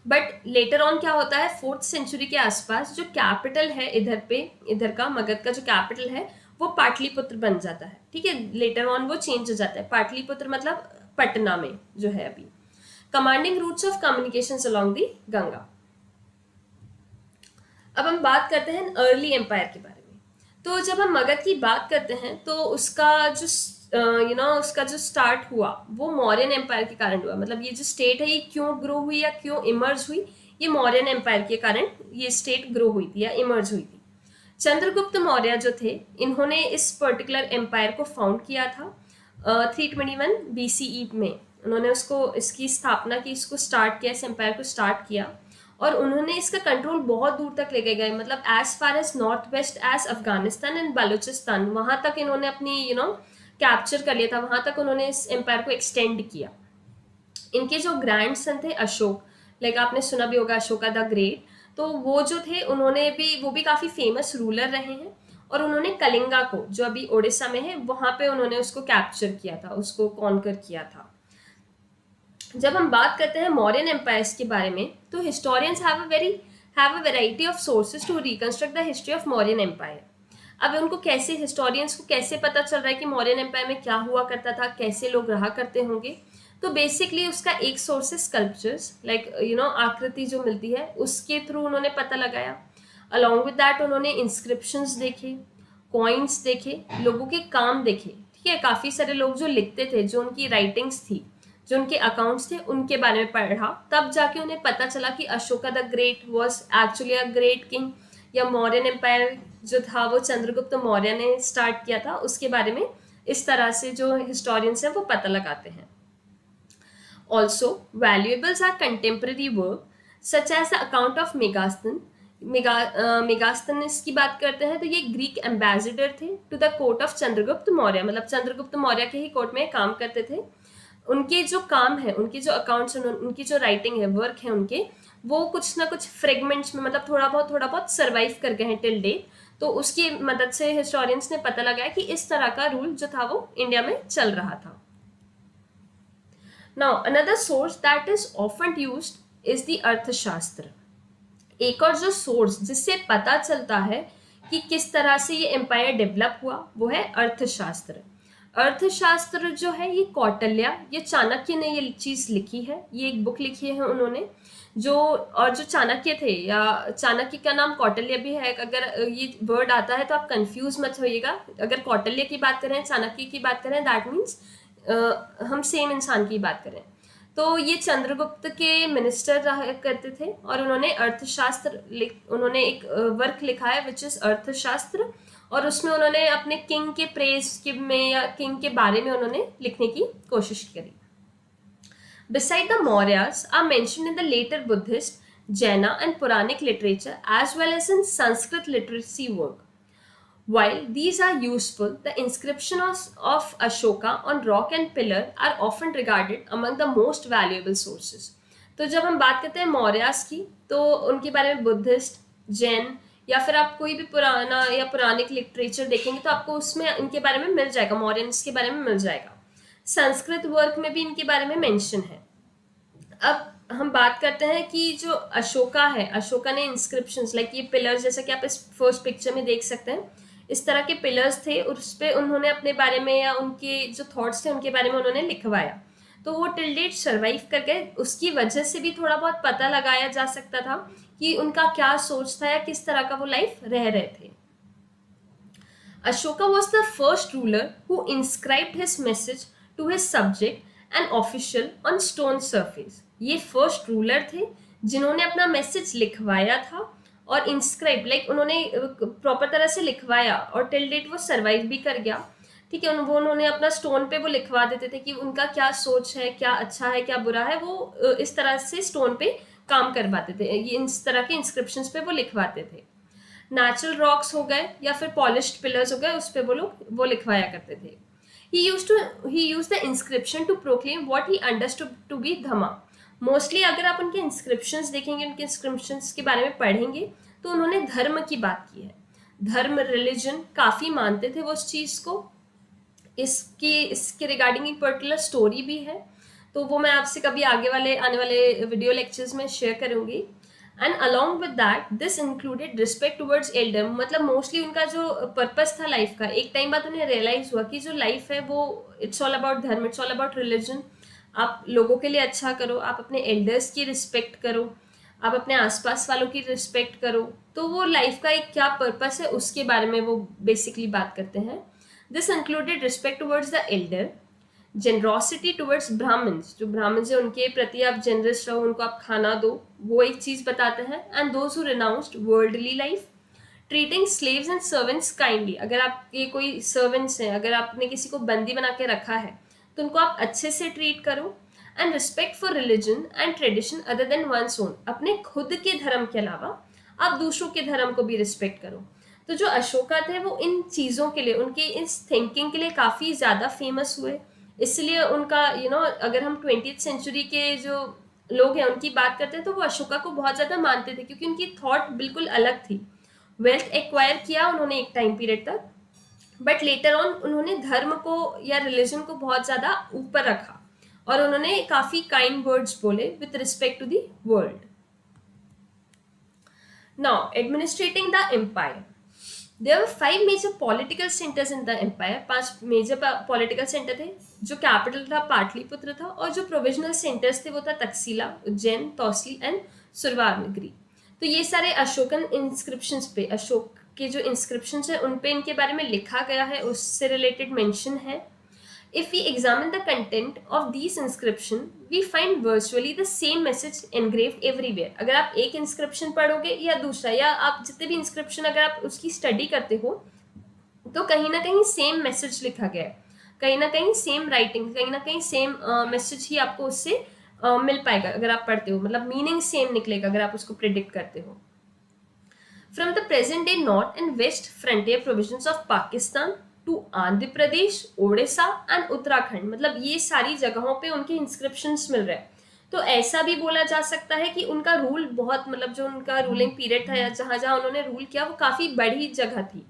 But later on क्या होता है, 4th सेंचुरी के आसपास जो कैपिटल है इधर का मगध का जो कैपिटल है वो पाटलिपुत्र बन जाता है। ठीक है, लेटर ऑन वो चेंज हो जाता है, पाटलिपुत्र मतलब पटना में जो है अभी। Commanding routes of communications along the Ganga. अब हम बात करते हैं अर्ली एम्पायर के बारे में। तो जब हम मगध की बात करते हैं तो उसका जो उसका जो स्टार्ट हुआ वो मौर्यन एम्पायर के कारण हुआ। मतलब ये जो स्टेट है ये क्यों ग्रो हुई या क्यों इमर्ज हुई, ये मौर्यन एम्पायर के कारण ये स्टेट ग्रो हुई थी या इमर्ज हुई थी। चंद्रगुप्त मौर्य जो थे इन्होंने इस पर्टिकुलर एम्पायर को फाउंड किया था 321 BCE में। उन्होंने इसकी स्थापना की, इसको स्टार्ट किया, इस एम्पायर को स्टार्ट किया और उन्होंने इसका कंट्रोल बहुत दूर तक लेके गए। मतलब as far as north west as Afghanistan and Baluchistan, वहां तक इन्होंने अपनी कैप्चर कर लिया था, वहां तक उन्होंने इस एम्पायर को एक्सटेंड किया। इनके जो ग्रैंड सन थे अशोक, लाइक आपने सुना भी होगा अशोका द ग्रेट, तो वो जो थे वो भी काफी फेमस रूलर रहे हैं और उन्होंने कलिंगा को, जो अभी ओडिशा में है, वहां पे उन्होंने उसको कैप्चर किया था, उसको कॉन्कर किया था। जब हम बात करते हैं मौर्यन एम्पायर्स के बारे में तो historians have a variety of sources to reconstruct the history of Mauryan empire. अब उनको हिस्टोरियंस को कैसे पता चल रहा है कि मौर्यन एम्पायर में क्या हुआ करता था, कैसे लोग रहा करते होंगे। तो बेसिकली उसका एक सोर्स है स्कल्पचर्स, लाइक आकृति जो मिलती है उसके थ्रू उन्होंने पता लगाया। अलॉन्ग विद दैट उन्होंने इंस्क्रिप्शंस देखे, कॉइन्स देखे, लोगों के काम देखे। ठीक है, काफी सारे लोग जो लिखते थे, जो उनकी राइटिंग्स थी, जो उनके अकाउंट्स थे, उनके बारे में पढ़ा, तब जाके उन्हें पता चला कि Ashoka the great was actually a great king, या मौर्यन एम्पायर जो था वो चंद्रगुप्त मौर्य ने स्टार्ट किया था। उसके बारे में इस तरह से जो हिस्टोरियंस हैं वो पता लगाते हैं। Also valuables are contemporary work such as the account of Megasthenes की बात करते हैं तो ये ग्रीक एम्बेसडर थे to the court of Chandragupta Maurya. मतलब चंद्रगुप्त मौर्य के ही कोर्ट में काम करते थे। उनके जो काम है, उनके जो अकाउंट्स, उनकी जो राइटिंग है, वर्क है उनके, वो कुछ ना कुछ फ्रेगमेंट्स में, मतलब थोड़ा बहुत सर्वाइव कर गए हैं टिल डेट। तो उसकी मदद से हिस्टोरियंस ने पता लगाया कि इस तरह का रूल जो था वो इंडिया में चल रहा था। Now another source that is often used is the अर्थशास्त्र। एक और जो सोर्स जिससे पता चलता है कि किस तरह से ये एम्पायर डेवलप हुआ वो है अर्थशास्त्र। अर्थशास्त्र जो है ये कौटिल्य, ये चाणक्य ने ये चीज लिखी है, ये एक बुक लिखी है उन्होंने। जो चाणक्य थे, या चाणक्य का नाम कौटिल्य भी है, अगर ये वर्ड आता है तो आप कंफ्यूज मत होइएगा। अगर कौटिल्य की बात करें, चाणक्य की बात करें, दैट मीन्स हम सेम इंसान की बात करें। तो ये चंद्रगुप्त के मिनिस्टर रहा करते थे और उन्होंने उन्होंने एक वर्क लिखा है विच इज अर्थशास्त्र, और उसमें उन्होंने अपने किंग के प्रेज में या किंग के बारे में उन्होंने लिखने की कोशिश करी। Beside the Mauryas are mentioned in the later Buddhist, Jaina and Puranic literature as well as in Sanskrit literacy work. While these are useful, the inscriptions of Ashoka on rock and pillar are often regarded among the most valuable sources. तो जब हम बात करते हैं मौर्यास की तो उनके बारे में बुद्धिस्ट, जैन या फिर आप कोई भी पुराना या पुरानिक लिटरेचर देखेंगे तो आपको उसमें इनके बारे में मिल जाएगा, मौर्यंस के बारे में मिल जाएगा। संस्कृत वर्क में भी इनके बारे में मेंशन है। अब हम बात करते हैं कि जो अशोका है, अशोका ने इंस्क्रिप्शंस, लाइक ये पिलर्स, जैसा कि आप इस फर्स्ट पिक्चर में देख सकते हैं, इस तरह के पिलर्स थे, उस पर उन्होंने अपने बारे में या उनके जो थॉट्स थे उनके बारे में उन्होंने लिखवाया। तो वो टिल डेट सर्वाइव कर गए। उसकी वजह से भी थोड़ा बहुत पता लगाया जा सकता था कि उनका क्या सोच था या किस तरह का वो लाइफ रह रहे थे। Ashoka was the first ruler who inscribed his message to his subject and official on stone surface. ये फर्स्ट रूलर थे जिन्होंने अपना मैसेज लिखवाया था और इंस्क्राइब, लाइक उन्होंने प्रॉपर तरह से लिखवाया और टिल डेट वो सर्वाइव भी कर गया। ठीक है, उन्होंने अपना स्टोन पे वो लिखवा देते थे कि उनका क्या सोच है, क्या अच्छा है, क्या बुरा है, वो इस तरह से स्टोन पे काम करवाते थे, ये इस तरह के इंस्क्रिप्शंस पे वो लिखवाते थे। नेचुरल रॉक्स हो गए या फिर पॉलिश्ड पिलर्स हो गए, उस पे वो लोग वो लिखवाया करते थे। He used the inscription to proclaim what he understood to be dhamma. Mostly अगर आप उनके इंस्क्रिप्शंस देखेंगे, उनके इंस्क्रिप्शंस के बारे में पढ़ेंगे तो उन्होंने धर्म की बात की है। धर्म, रिलीजन काफी मानते थे वो उस चीज को। इसके रिगार्डिंग एक पर्टिकुलर स्टोरी भी है। तो वो मैं आपसे कभी आने वाले वीडियो लेक्चर्स में शेयर करूंगी। And along with that this included respect towards Elder, मतलब मोस्टली उनका जो पर्पस था लाइफ का, एक टाइम बाद उन्हें रियलाइज हुआ कि जो लाइफ है वो इट्स ऑल अबाउट धर्म, इट्स ऑल अबाउट रिलीजन। आप लोगों के लिए अच्छा करो, आप अपने एल्डर्स की रिस्पेक्ट करो, आप अपने आसपास वालों की रिस्पेक्ट करो। तो वो लाइफ का एक क्या पर्पस है उसके बारे में वो बेसिकली बात करते हैं। This included respect towards the elder, generosity towards Brahmins, जो ब्राह्मण्स है उनके प्रति आप जेनरस रहो, उनको आप खाना दो, वो एक चीज बताते हैं। And those who renounced worldly life, treating slaves and servants kindly, अगर आपके कोई सर्वेंट्स हैं, अगर आपने किसी को बंदी बना के रखा है तो उनको आप अच्छे से ट्रीट करो। And respect for religion and tradition other than one's own, अपने खुद के धर्म के अलावा आप दूसरों के धर्म को भी रिस्पेक्ट करो। तो जो अशोका थे वो इन चीज़ों के लिए, उनके इस थिंकिंग के लिए काफ़ी ज़्यादा फेमस हुए। इसलिए उनका अगर हम 20th सेंचुरी के जो लोग हैं उनकी बात करते हैं तो वो अशोका को बहुत ज़्यादा मानते थे, क्योंकि उनकी थॉट बिल्कुल अलग थी। वेल्थ एक्वायर किया उन्होंने एक टाइम पीरियड तक, बट लेटर ऑन उन्होंने धर्म को या रिलीजन को बहुत ज़्यादा ऊपर रखा और उन्होंने काफ़ी काइंड वर्ड्स बोले with respect to the world. Now administrating the empire, there were 5 major political centres in the empire. 5 major political centre थे। जो कैपिटल था पाटलिपुत्र था, और जो प्रोविजनल सेंटर्स थे वो था तक्षशिला, उज्जैन, तौसील एंड सुरवारनगरी। तो ये सारे अशोकन इंस्क्रिप्शंस पे, अशोक के जो इंस्क्रिप्शंस है उन पे इनके बारे में लिखा गया है, उससे रिलेटेड मेंशन है। If we examine the content of these inscription, we find virtually the same message engraved everywhere. अगर आप एक inscription पढ़ोगे या दूसरा, या आप जितने भी inscription अगर आप उसकी स्टडी करते हो तो कहीं ना कहीं सेम मैसेज लिखा गया है, कहीं ना कहीं सेम राइटिंग, कहीं ना कहीं सेम मैसेज ही आपको उससे मिल पाएगा अगर आप पढ़ते हो, मतलब मीनिंग सेम निकलेगा अगर आप उसको प्रिडिक्ट करते हो। From the present day north and west frontier provinces of Pakistan to Andhra Pradesh, Odisha and Uttarakhand, मतलब ये सारी जगहों पे उनके इंस्क्रिप्शंस मिल रहे हैं। तो ऐसा भी बोला जा सकता है कि उनका रूल बहुत, मतलब जो उनका रूलिंग पीरियड था या जहाँ जहाँ उन्होंने रूल किया वो काफ़ी बड़ी जगह थी,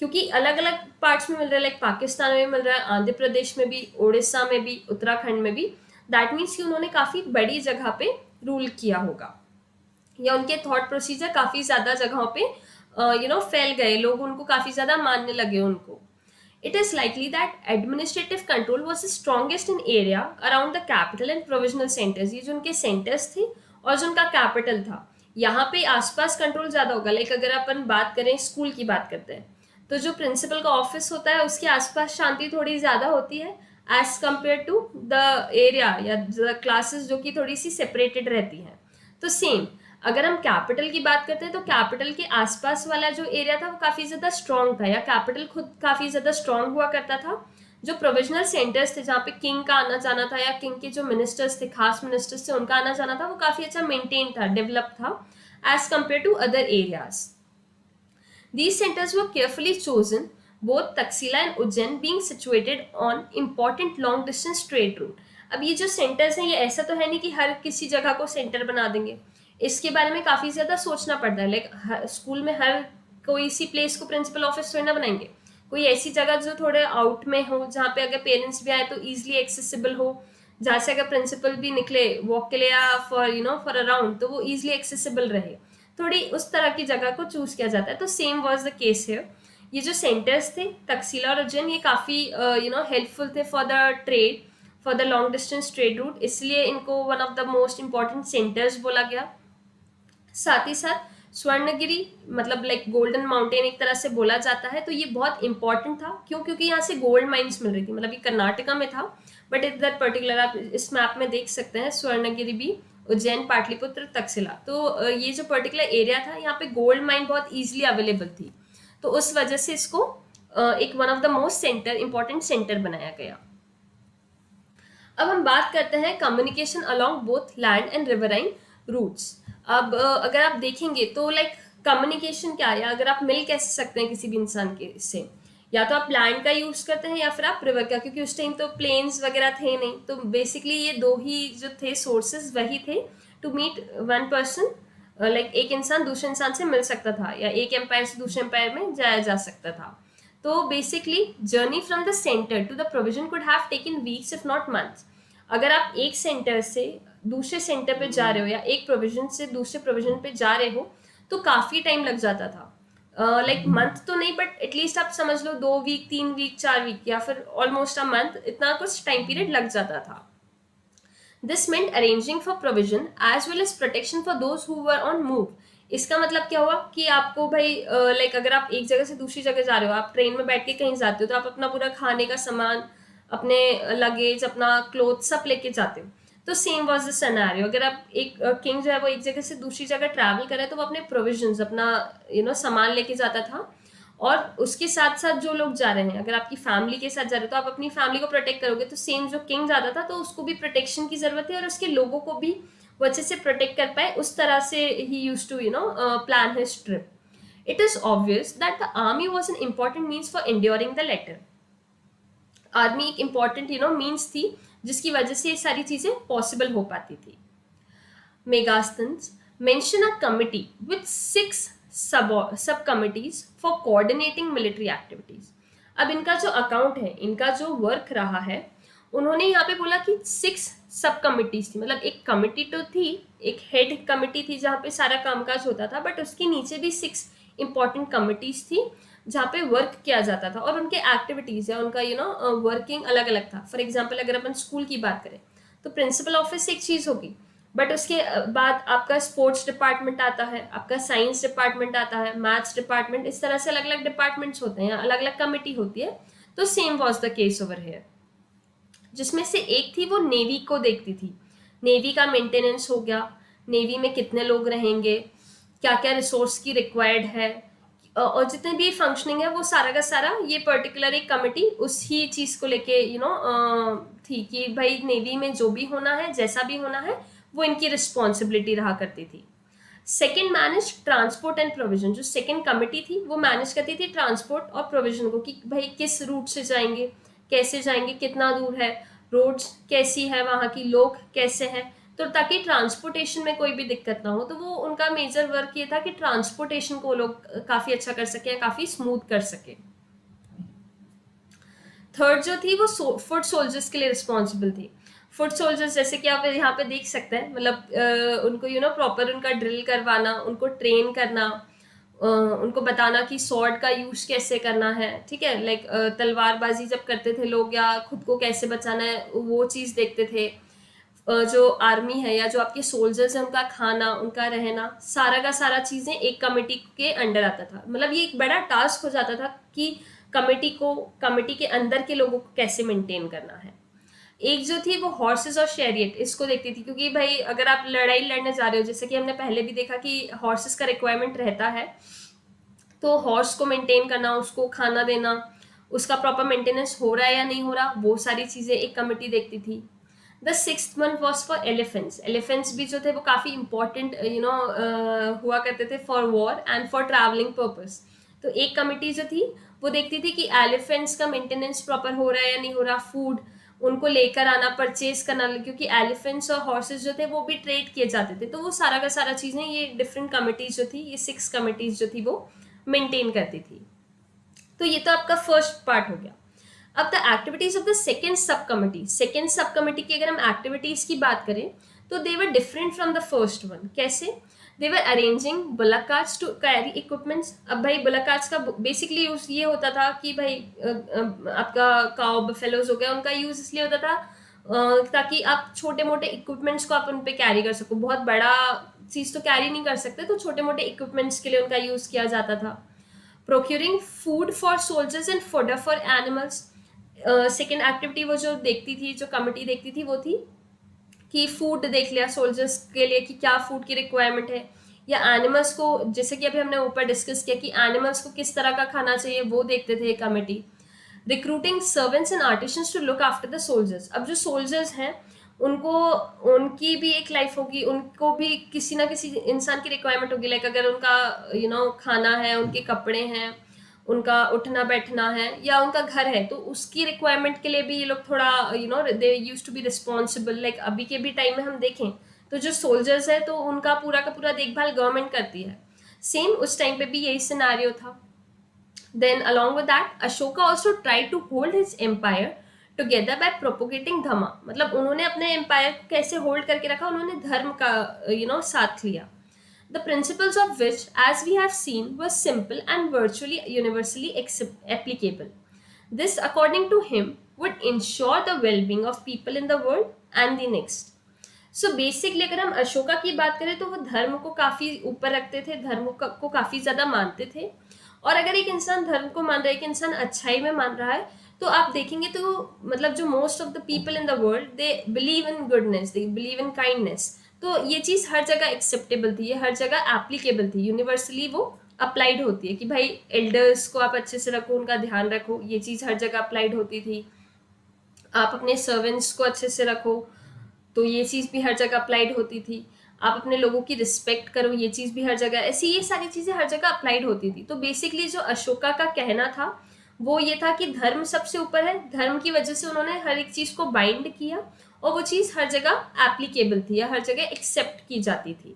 क्योंकि अलग अलग पार्ट्स में मिल रहा है, लाइक पाकिस्तान में मिल रहा है, आंध्र प्रदेश में भी, ओडिशा में भी, उत्तराखंड में भी। दैट मीन्स कि उन्होंने काफ़ी बड़ी जगह पे रूल किया होगा, या उनके थॉट प्रोसीजर काफ़ी ज़्यादा जगहों पे फैल गए, लोग उनको काफ़ी ज़्यादा मानने लगे उनको। It is likely that administrative control was the strongest in area around the capital and provisional centers। ये जो उनके centers थे और जो उनका capital था, यहाँ पे आसपास कंट्रोल ज़्यादा होगा। लाइक अगर अपन बात करें, स्कूल की बात करते हैं, तो जो प्रिंसिपल का ऑफिस होता है उसके आसपास शांति थोड़ी ज़्यादा होती है as compare to the area या द क्लासेस जो कि थोड़ी सी सेपरेटेड रहती हैं। तो सेम अगर हम कैपिटल की बात करते हैं तो कैपिटल के आसपास वाला जो एरिया था वो काफ़ी ज़्यादा स्ट्रॉन्ग था, या कैपिटल खुद काफ़ी ज़्यादा स्ट्रॉन्ग हुआ करता था। जो प्रोविजनल सेंटर्स थे जहाँ पे किंग का आना जाना था, या किंग के जो मिनिस्टर्स थे, खास मिनिस्टर्स थे, उनका आना जाना था, वो काफ़ी अच्छा मेंटेन था, डेवलप था as compare to other areas. These centers were carefully chosen, both Taxila and Ujjain being situated on important long distance trade route। अब ये जो सेंटर्स हैं ये ऐसा तो है नहीं कि हर किसी जगह को सेंटर बना देंगे, इसके बारे में काफ़ी ज़्यादा सोचना पड़ता है। लाइक स्कूल में हर कोई इसी प्लेस को प्रिंसिपल ऑफिस थोड़ी ना बनाएंगे, कोई ऐसी जगह जो थोड़े आउट में हो, जहाँ पे अगर पेरेंट्स भी आए तो ईजिली एक्सेसिबल हो, जहाँ से अगर प्रिंसिपल भी निकले वॉक के लिए या फॉर अराउंड तो वो ईजिली एक्सेसिबल रहे, थोड़ी उस तरह की जगह को चूज किया जाता है। तो सेम वाज द केस है। ये जो सेंटर्स थे तक्षशिला और उज्जैन, ये काफ़ी हेल्पफुल थे for the trade, for the long distance trade route, इसलिए इनको one of the most important centres बोला गया। साथ ही साथ स्वर्णगिरी, मतलब लाइक गोल्डन माउंटेन एक तरह से बोला जाता है, तो ये बहुत इंपॉर्टेंट था। क्यों? क्योंकि यहाँ से गोल्ड माइंस मिल रही थी, मतलब ये कर्नाटका में था, बट इस दैट पर्टिकुलर आप इस मैप में देख सकते हैं स्वर्णगिरी भी, उज्जैन, पाटलिपुत्र, तक्षशिला। तो ये जो पर्टिकुलर एरिया था यहाँ पे गोल्ड माइन बहुत ईजिली अवेलेबल थी, तो उस वजह से इसको एक one of the most important centre बनाया गया। अब हम बात करते हैं communication along both land and riverine routes. अब अगर आप देखेंगे तो लाइक कम्युनिकेशन क्या है, अगर आप मिल कैसे सकते हैं किसी भी इंसान के से, या तो आप लैंड का यूज करते हैं या फिर आप रिवर का, क्योंकि उस टाइम तो प्लेन्स वगैरह थे नहीं, तो बेसिकली ये दो ही जो थे सोर्सेज वही थे to meet one person. Like एक इंसान दूसरे इंसान से मिल सकता था, या एक एम्पायर से दूसरे एम्पायर में जाया जा सकता था। तो basically journey from the centre to the provision could have taken weeks if not months. अगर आप एक सेंटर से दूसरे सेंटर पे जा रहे हो या एक प्रोविजन से दूसरे प्रोविजन पे जा रहे हो तो काफ़ी टाइम लग जाता था, लाइक मंथ तो नहीं बट एटलीस्ट आप समझ लो 2 वीक 3 वीक 4 वीक या फिर ऑलमोस्ट अ मंथ, इतना कुछ टाइम पीरियड लग जाता था. This meant arranging for provision as well as protection for those who were on move. इसका मतलब क्या हुआ कि आपको भाई लाइक अगर आप एक जगह से दूसरी जगह जा रहे हो, आप ट्रेन में बैठ के कहीं जाते हो तो आप अपना पूरा खाने का सामान, अपने लगेज, अपना क्लोथ सब लेके जाते हो. तो सेम वॉज द सिनेरियो. अगर आप एक किंग जो है वो एक जगह से दूसरी जगह ट्रैवल करे तो वो अपने प्रोविजंस, अपना सामान लेके जाता था. और उसके साथ साथ जो लोग जा रहे हैं, अगर आपकी फैमिली के साथ जा रहे हो तो आप अपनी फैमिली को प्रोटेक्ट करोगे, तो सेम जो किंग जाता था तो उसको भी प्रोटेक्शन की जरूरत है और उसके लोगों को भी वो अच्छे से प्रोटेक्ट कर पाए. उस तरह से ही used to plan his trip. It is obvious that the army was an important means for enduring the letter. Army एक इंपॉर्टेंट मीन्स थी जिसकी वजह से ये सारी चीजें पॉसिबल हो पाती थी. Megasthenes mention a committee with 6 sub-committees for coordinating military activities. अब इनका जो अकाउंट है, इनका जो वर्क रहा है, उन्होंने यहाँ पे बोला कि 6 सब कमिटीज थी. मतलब एक कमिटी तो थी, एक हेड कमिटी थी जहाँ पे सारा कामकाज होता था, बट उसके नीचे भी 6 इंपॉर्टेंट कमिटीज थी जहाँ पे वर्क किया जाता था और उनके एक्टिविटीज या उनका वर्किंग अलग अलग था. फॉर एग्जाम्पल अगर अपन स्कूल की बात करें तो प्रिंसिपल ऑफिस एक चीज होगी, बट उसके बाद आपका स्पोर्ट्स डिपार्टमेंट आता है, आपका साइंस डिपार्टमेंट आता है, मैथ्स डिपार्टमेंट, इस तरह से अलग अलग डिपार्टमेंट्स होते हैं, अलग अलग कमिटी होती है. तो same was the case over here. जिसमें से एक थी वो नेवी को देखती थी. नेवी का मेंटेनेंस हो गया, नेवी में कितने लोग रहेंगे, क्या क्या रिसोर्स की रिक्वायर्ड है, और जितने भी फंक्शनिंग है वो सारा का सारा ये पर्टिकुलर एक कमिटी उसी चीज को लेके थी कि भाई नेवी में जो भी होना है, जैसा भी होना है, वो इनकी रिस्पॉन्सिबिलिटी रहा करती थी. Second manage transport and provision. जो सेकेंड कमिटी थी वो मैनेज करती थी ट्रांसपोर्ट और प्रोविजन को, कि भाई किस रूट से जाएंगे, कैसे जाएंगे, कितना दूर है, रोड्स कैसी है वहाँ की, लोग कैसे हैं, तो ताकि ट्रांसपोर्टेशन में कोई भी दिक्कत ना हो. तो वो उनका मेजर वर्क ये था कि ट्रांसपोर्टेशन को लोग काफ़ी अच्छा कर सके, काफ़ी स्मूथ कर सके. थर्ड जो थी वो फुट सोल्जर्स के लिए रिस्पॉन्सिबल थी. फुट सोल्जर्स जैसे कि आप यहाँ पे देख सकते हैं, मतलब उनको प्रॉपर उनका ड्रिल करवाना, उनको ट्रेन करना, उनको बताना कि स्वॉर्ड का यूज कैसे करना है, ठीक है, लाइक तलवारबाजी जब करते थे लोग या खुद को कैसे बचाना है वो चीज़ देखते थे. जो आर्मी है या जो आपके सोल्जर्स हैं उनका खाना, उनका रहना, सारा का सारा चीज़ें एक कमेटी के अंडर आता था. मतलब ये एक बड़ा टास्क हो जाता था कि कमेटी के अंदर के लोगों को कैसे मेंटेन करना है. एक जो थी वो हॉर्सेस और शैरियट, इसको देखती थी, क्योंकि भाई अगर आप लड़ाई लड़ने जा रहे हो, जैसे कि हमने पहले भी देखा कि हॉर्सेस का रिक्वायरमेंट रहता है, तो हॉर्स को मेंटेन करना, उसको खाना देना, उसका प्रॉपर मेंटेनेंस हो रहा है या नहीं हो रहा, वो सारी चीज़ें एक कमेटी देखती थी. The sixth one was for elephants. Elephants भी जो थे वो काफ़ी इंपॉर्टेंट हुआ करते थे for war and for travelling purpose. तो एक कमेटी जो थी वो देखती थी कि एलिफेंट्स का मेंटेनेंस प्रॉपर हो रहा है या नहीं हो रहा, फूड उनको लेकर आना, परचेज करना, क्योंकि एलिफेंट्स और हॉर्सेस जो थे वो भी ट्रेड किए जाते थे. तो वो सारा का सारा चीज़ें ये डिफरेंट कमिटीज जो थी, ये 6 कमिटीज जो थी वो मेंटेन करती थी. तो ये तो आपका फर्स्ट पार्ट हो गया. अब the activities of the second sub committee. Second sub committee की अगर हम एक्टिविटीज की बात करें तो they were different from the first one. कैसे? They were arranging bullock carts to carry equipments. अब भाई बुलक कार्ट्स का बेसिकली यूज ये होता था कि भाई आपका काउ बफेलोज हो गया, उनका यूज इसलिए होता था ताकि आप छोटे मोटे इक्विपमेंट्स को आप उन पे कैरी कर सको. बहुत बड़ा चीज़ तो कैरी नहीं कर सकते, तो छोटे मोटे इक्विपमेंट्स के लिए उनका यूज किया जाता था. Procuring food for soldiers and fodder for animals. Second activity वो जो देखती थी, जो कमिटी देखती थी, वो थी कि फूड देख लिया सोल्जर्स के लिए कि क्या फूड की रिक्वायरमेंट है, या एनिमल्स को, जैसे कि अभी हमने ऊपर डिस्कस किया कि एनिमल्स को किस तरह का खाना चाहिए वो देखते थे committee. Recruiting servants and artisans to look after the soldiers. अब जो सोल्जर्स हैं उनको, उनकी भी एक लाइफ होगी, उनको भी किसी ना किसी इंसान की रिक्वायरमेंट होगी. लाइक अगर उनका खाना है, उनके कपड़े हैं, उनका उठना बैठना है, या उनका घर है, तो उसकी रिक्वायरमेंट के लिए भी ये लोग थोड़ा they use to be responsible. Like अभी के भी टाइम में हम देखें तो जो सोल्जर्स है तो उनका पूरा का पूरा देखभाल गवर्नमेंट करती है. सेम उस टाइम पे भी यही सिनारियो था. Then along with that, Ashoka also tried to hold his empire together by propagating धर्म, मतलब उन्होंने अपने एम्पायर को कैसे होल्ड करके रखा, उन्होंने धर्म का साथ लिया. The principles of which, as we have seen, were simple and virtually universally applicable. This, according to him, would ensure the well-being of people in the world and the next. So basically, अगर हम अशोका की बात करें तो वो धर्म को काफ़ी ऊपर रखते थे, धर्म को काफ़ी ज़्यादा मानते थे. और अगर एक इंसान धर्म को मान रहा है, एक इंसान अच्छाई में मान रहा है, तो आप देखेंगे तो मतलब जो most of the people in the world, they believe in goodness, they believe in kindness. तो ये चीज़ हर जगह एक्सेप्टेबल थी, ये हर जगह एप्लीकेबल थी, यूनिवर्सली वो अप्लाइड होती है कि भाई एल्डर्स को आप अच्छे से रखो, उनका ध्यान रखो, ये चीज़ हर जगह अप्लाइड होती थी. आप अपने सर्वेंट्स को अच्छे से रखो, तो ये चीज़ भी हर जगह अप्लाइड होती थी. आप अपने लोगों की रिस्पेक्ट करो, ये चीज़ भी हर जगह, ऐसी ये सारी चीज़ें हर जगह अप्लाइड होती थी. तो बेसिकली जो अशोका का कहना था वो ये था कि धर्म सबसे ऊपर है, धर्म की वजह से उन्होंने हर एक चीज़ को बाइंड किया और वो चीज़ हर जगह एप्लीकेबल थी या हर जगह एक्सेप्ट की जाती थी.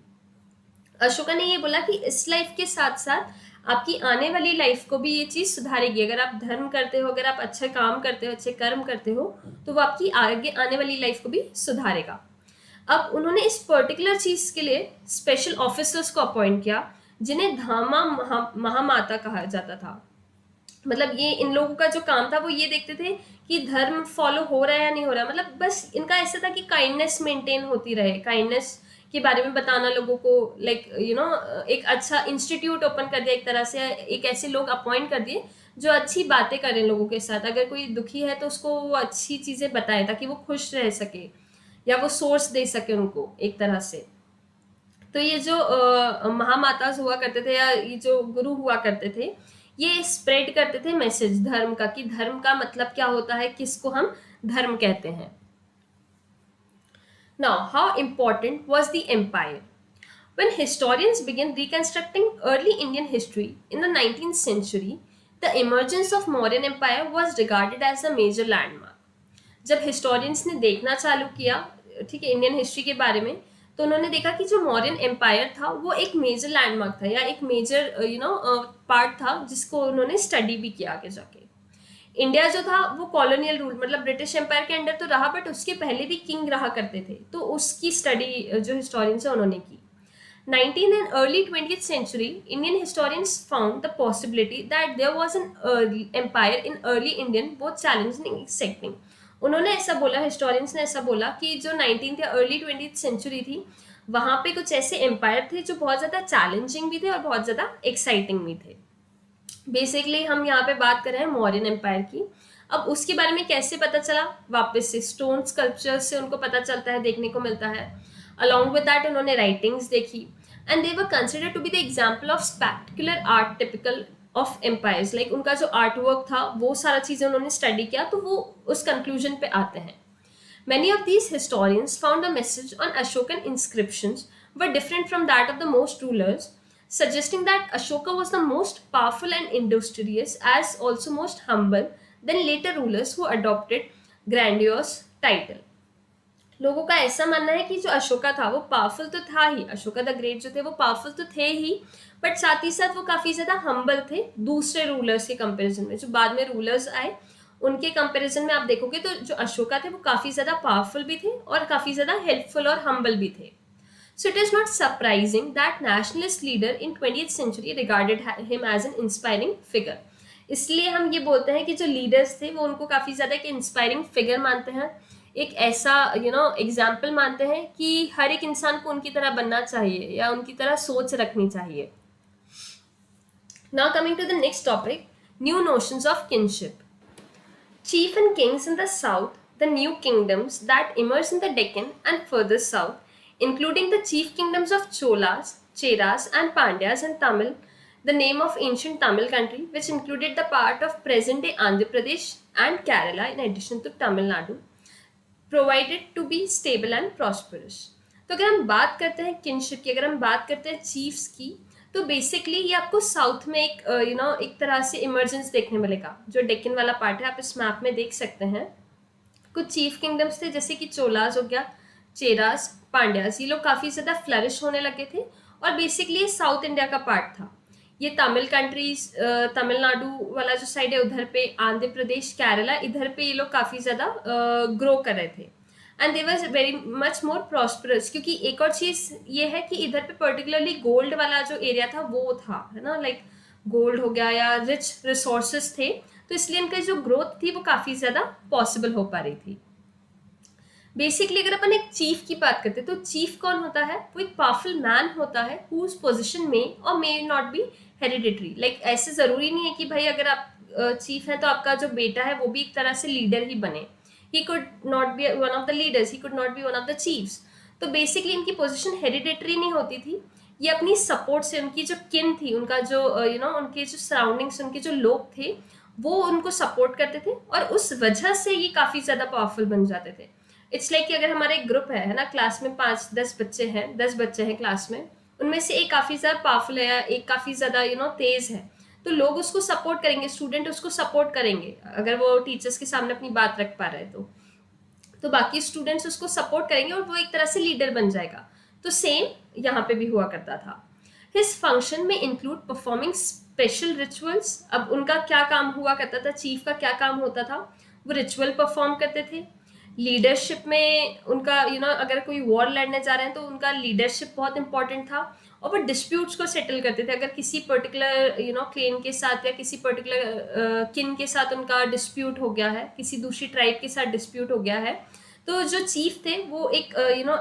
अशोका ने ये बोला कि इस लाइफ के साथ साथ आपकी आने वाली लाइफ को भी ये चीज़ सुधारेगी. अगर आप धर्म करते हो, अगर आप अच्छा काम करते हो, अच्छे कर्म करते हो, तो वो आपकी आगे आने वाली लाइफ को भी सुधारेगा. अब उन्होंने इस पर्टिकुलर चीज़ के लिए स्पेशल ऑफिसर्स को अपॉइंट किया जिन्हें धामा महामाता कहा जाता था. मतलब ये इन लोगों का जो काम था वो ये देखते थे कि धर्म फॉलो हो रहा है या नहीं हो रहा है. मतलब बस इनका ऐसा था कि काइंडनेस मेंटेन होती रहे, काइंडनेस के बारे में बताना लोगों को, लाइक एक अच्छा इंस्टीट्यूट ओपन कर दिया एक तरह से, एक ऐसे लोग अपॉइंट कर दिए जो अच्छी बातें करें लोगों के साथ. अगर कोई दुखी है तो उसको वो अच्छी चीज़ें बताए ताकि वो खुश रह सके या वो सोर्स दे सके उनको एक तरह से. तो ये जो महामाताज हुआ करते थे या ये जो गुरु हुआ करते थे, ये स्प्रेड करते थे मैसेज धर्म का, कि धर्म का मतलब क्या होता है, किसको हम धर्म कहते हैं. Now, how important was the empire? When historians began reconstructing early Indian history in the 19th century, the emergence of Mauryan Empire was regarded as a major landmark. जब हिस्टोरियंस ने देखना चालू किया, ठीक है, इंडियन हिस्ट्री के बारे में, तो उन्होंने देखा कि जो मौर्यन एम्पायर था वो एक मेजर लैंडमार्क था या एक मेजर पार्ट था जिसको उन्होंने स्टडी भी किया आगे जाके. इंडिया जो था वो कॉलोनियल रूल, मतलब ब्रिटिश एम्पायर के अंडर तो रहा, बट उसके पहले भी किंग रहा करते थे, तो उसकी स्टडी जो हिस्टोरियंस है उन्होंने की. 19th and early 20th century, Indian historians found the possibility that there was an empire in early Indian, both challenging and exciting. उन्होंने ऐसा बोला, हिस्टोरियंस ने ऐसा बोला कि जो 19th या अर्ली 20th सेंचुरी थी वहाँ पे कुछ ऐसे एम्पायर थे जो बहुत ज़्यादा चैलेंजिंग भी थे और बहुत ज़्यादा एक्साइटिंग भी थे. बेसिकली हम यहाँ पे बात कर रहे हैं मौर्यन एम्पायर की. अब उसके बारे में कैसे पता चला, वापस से स्टोन स्कल्पचर्स से उनको पता चलता है, देखने को मिलता है. अलॉन्ग विद दैट उन्होंने राइटिंग्स देखी and they were considered to be the example of spectacular art typical of empires. Like उनका जो आर्ट वर्क था वो सारा चीज़ें उन्होंने स्टडी किया, तो वो उस कंक्लूजन पे आते हैं. Many of these historians found a message on Ashokan inscriptions were different from that of the most rulers, suggesting that Ashoka was the most powerful and industrious, as also most humble than later rulers who adopted grandiose title. लोगों का ऐसा मानना है कि जो अशोका था वो powerful तो था ही, अशोका द ग्रेट जो थे वो पावरफुल तो थे ही, बट साथ ही साथ वो काफ़ी ज़्यादा हम्बल थे दूसरे रूलर्स के कंपैरिजन में. जो बाद में रूलर्स आए उनके कंपैरिजन में आप देखोगे तो जो अशोका थे वो काफ़ी ज़्यादा पावरफुल भी थे और काफ़ी ज़्यादा हेल्पफुल और हम्बल भी थे. So it is not surprising that nationalist leader in 20th century regarded him as an inspiring figure. इसलिए हम ये बोलते हैं कि जो लीडर्स थे वो उनको काफ़ी ज़्यादा एक इंस्पायरिंग फिगर मानते हैं, एक ऐसा एग्जाम्पल मानते हैं कि हर एक इंसान को उनकी तरह बनना चाहिए या उनकी तरह सोच रखनी चाहिए. Now coming to the next topic, new notions of kinship. Chief and kings in the south, the new kingdoms that emerged in the Deccan and further south, including the chief kingdoms of Cholas, Cheras and Pandyas and Tamil, the name of ancient Tamil country, which included the part of present-day Andhra Pradesh and Kerala in addition to Tamil Nadu, provided to be stable and prosperous. तो अगर हम बात करते हैं kinship की, अगर हम बात करते हैं चीफ्स की, तो बेसिकली ये आपको साउथ में एक एक तरह से इमर्जेंस देखने मिलेगा. जो डेक्कन वाला पार्ट है आप इस मैप में देख सकते हैं. कुछ चीफ किंगडम्स थे जैसे कि चोलास हो गया, चेरास, पांड्यास, ये लोग काफ़ी ज़्यादा फ्लरिश होने लगे थे और बेसिकली ये साउथ इंडिया का पार्ट था. ये तमिल कंट्रीज, तमिलनाडु वाला जो साइड है उधर पे, आंध्र प्रदेश, केरला, इधर पे ये लोग काफ़ी ज़्यादा ग्रो कर रहे थे and they was very much more prosperous. क्योंकि एक और चीज़ ये है कि इधर पे पर्टिकुलरली गोल्ड वाला जो एरिया था वो था, है ना, लाइक गोल्ड हो गया या रिच रिसोर्सेस थे, तो इसलिए इनकी जो ग्रोथ थी वो काफ़ी ज़्यादा पॉसिबल हो पा रही थी। बेसिकली अगर अपन एक चीफ की बात करते हैं तो चीफ कौन होता है? वो एक पावरफुल मैन होता है हुज पोजीशन में और may not be hereditary. Like ऐसे जरूरी नहीं है कि भाई अगर आप चीफ है तो आपका जो बेटा है वो भी एक तरह से लीडर ही बने। He could not be one of the leaders, he could not be one of the chiefs. तो बेसिकली इनकी पोजीशन हेरिडिटरी नहीं होती थी, ये अपनी सपोर्ट से, उनकी जो किन थी, उनका जो उनके जो सराउंडिंग्स, उनके जो लोग थे वो उनको सपोर्ट करते थे और उस वजह से ये काफ़ी ज़्यादा पावरफुल बन जाते थे। इट्स लाइक कि अगर हमारा एक ग्रुप है ना, क्लास में 5-10 बच्चे हैं, 10 बच्चे हैं क्लास में, उनमें से एक काफ़ी ज़्यादा पावरफुल है या एक काफ़ी ज़्यादा तेज़ है, तो लोग उसको सपोर्ट करेंगे, स्टूडेंट उसको सपोर्ट करेंगे अगर वो टीचर्स के सामने अपनी बात रख पा रहे हैं तो बाकी स्टूडेंट्स उसको सपोर्ट करेंगे और वो एक तरह से लीडर बन जाएगा। तो सेम यहाँ पे भी हुआ करता था। हिज फंक्शन में इंक्लूड परफॉर्मिंग स्पेशल रिचुअल्स। अब उनका क्या काम हुआ करता था, चीफ का क्या काम होता था? वो रिचुअल परफॉर्म करते थे। लीडरशिप में उनका अगर कोई वॉर लड़ने जा रहे हैं तो उनका लीडरशिप बहुत इंपॉर्टेंट था और वो डिस्प्यूट्स को सेटल करते थे। अगर किसी पर्टिकुलर क्लेन के साथ या किसी पर्टिकुलर किन के साथ उनका डिस्प्यूट हो गया है, किसी दूसरी ट्राइब के साथ डिस्प्यूट हो गया है, तो जो चीफ थे वो एक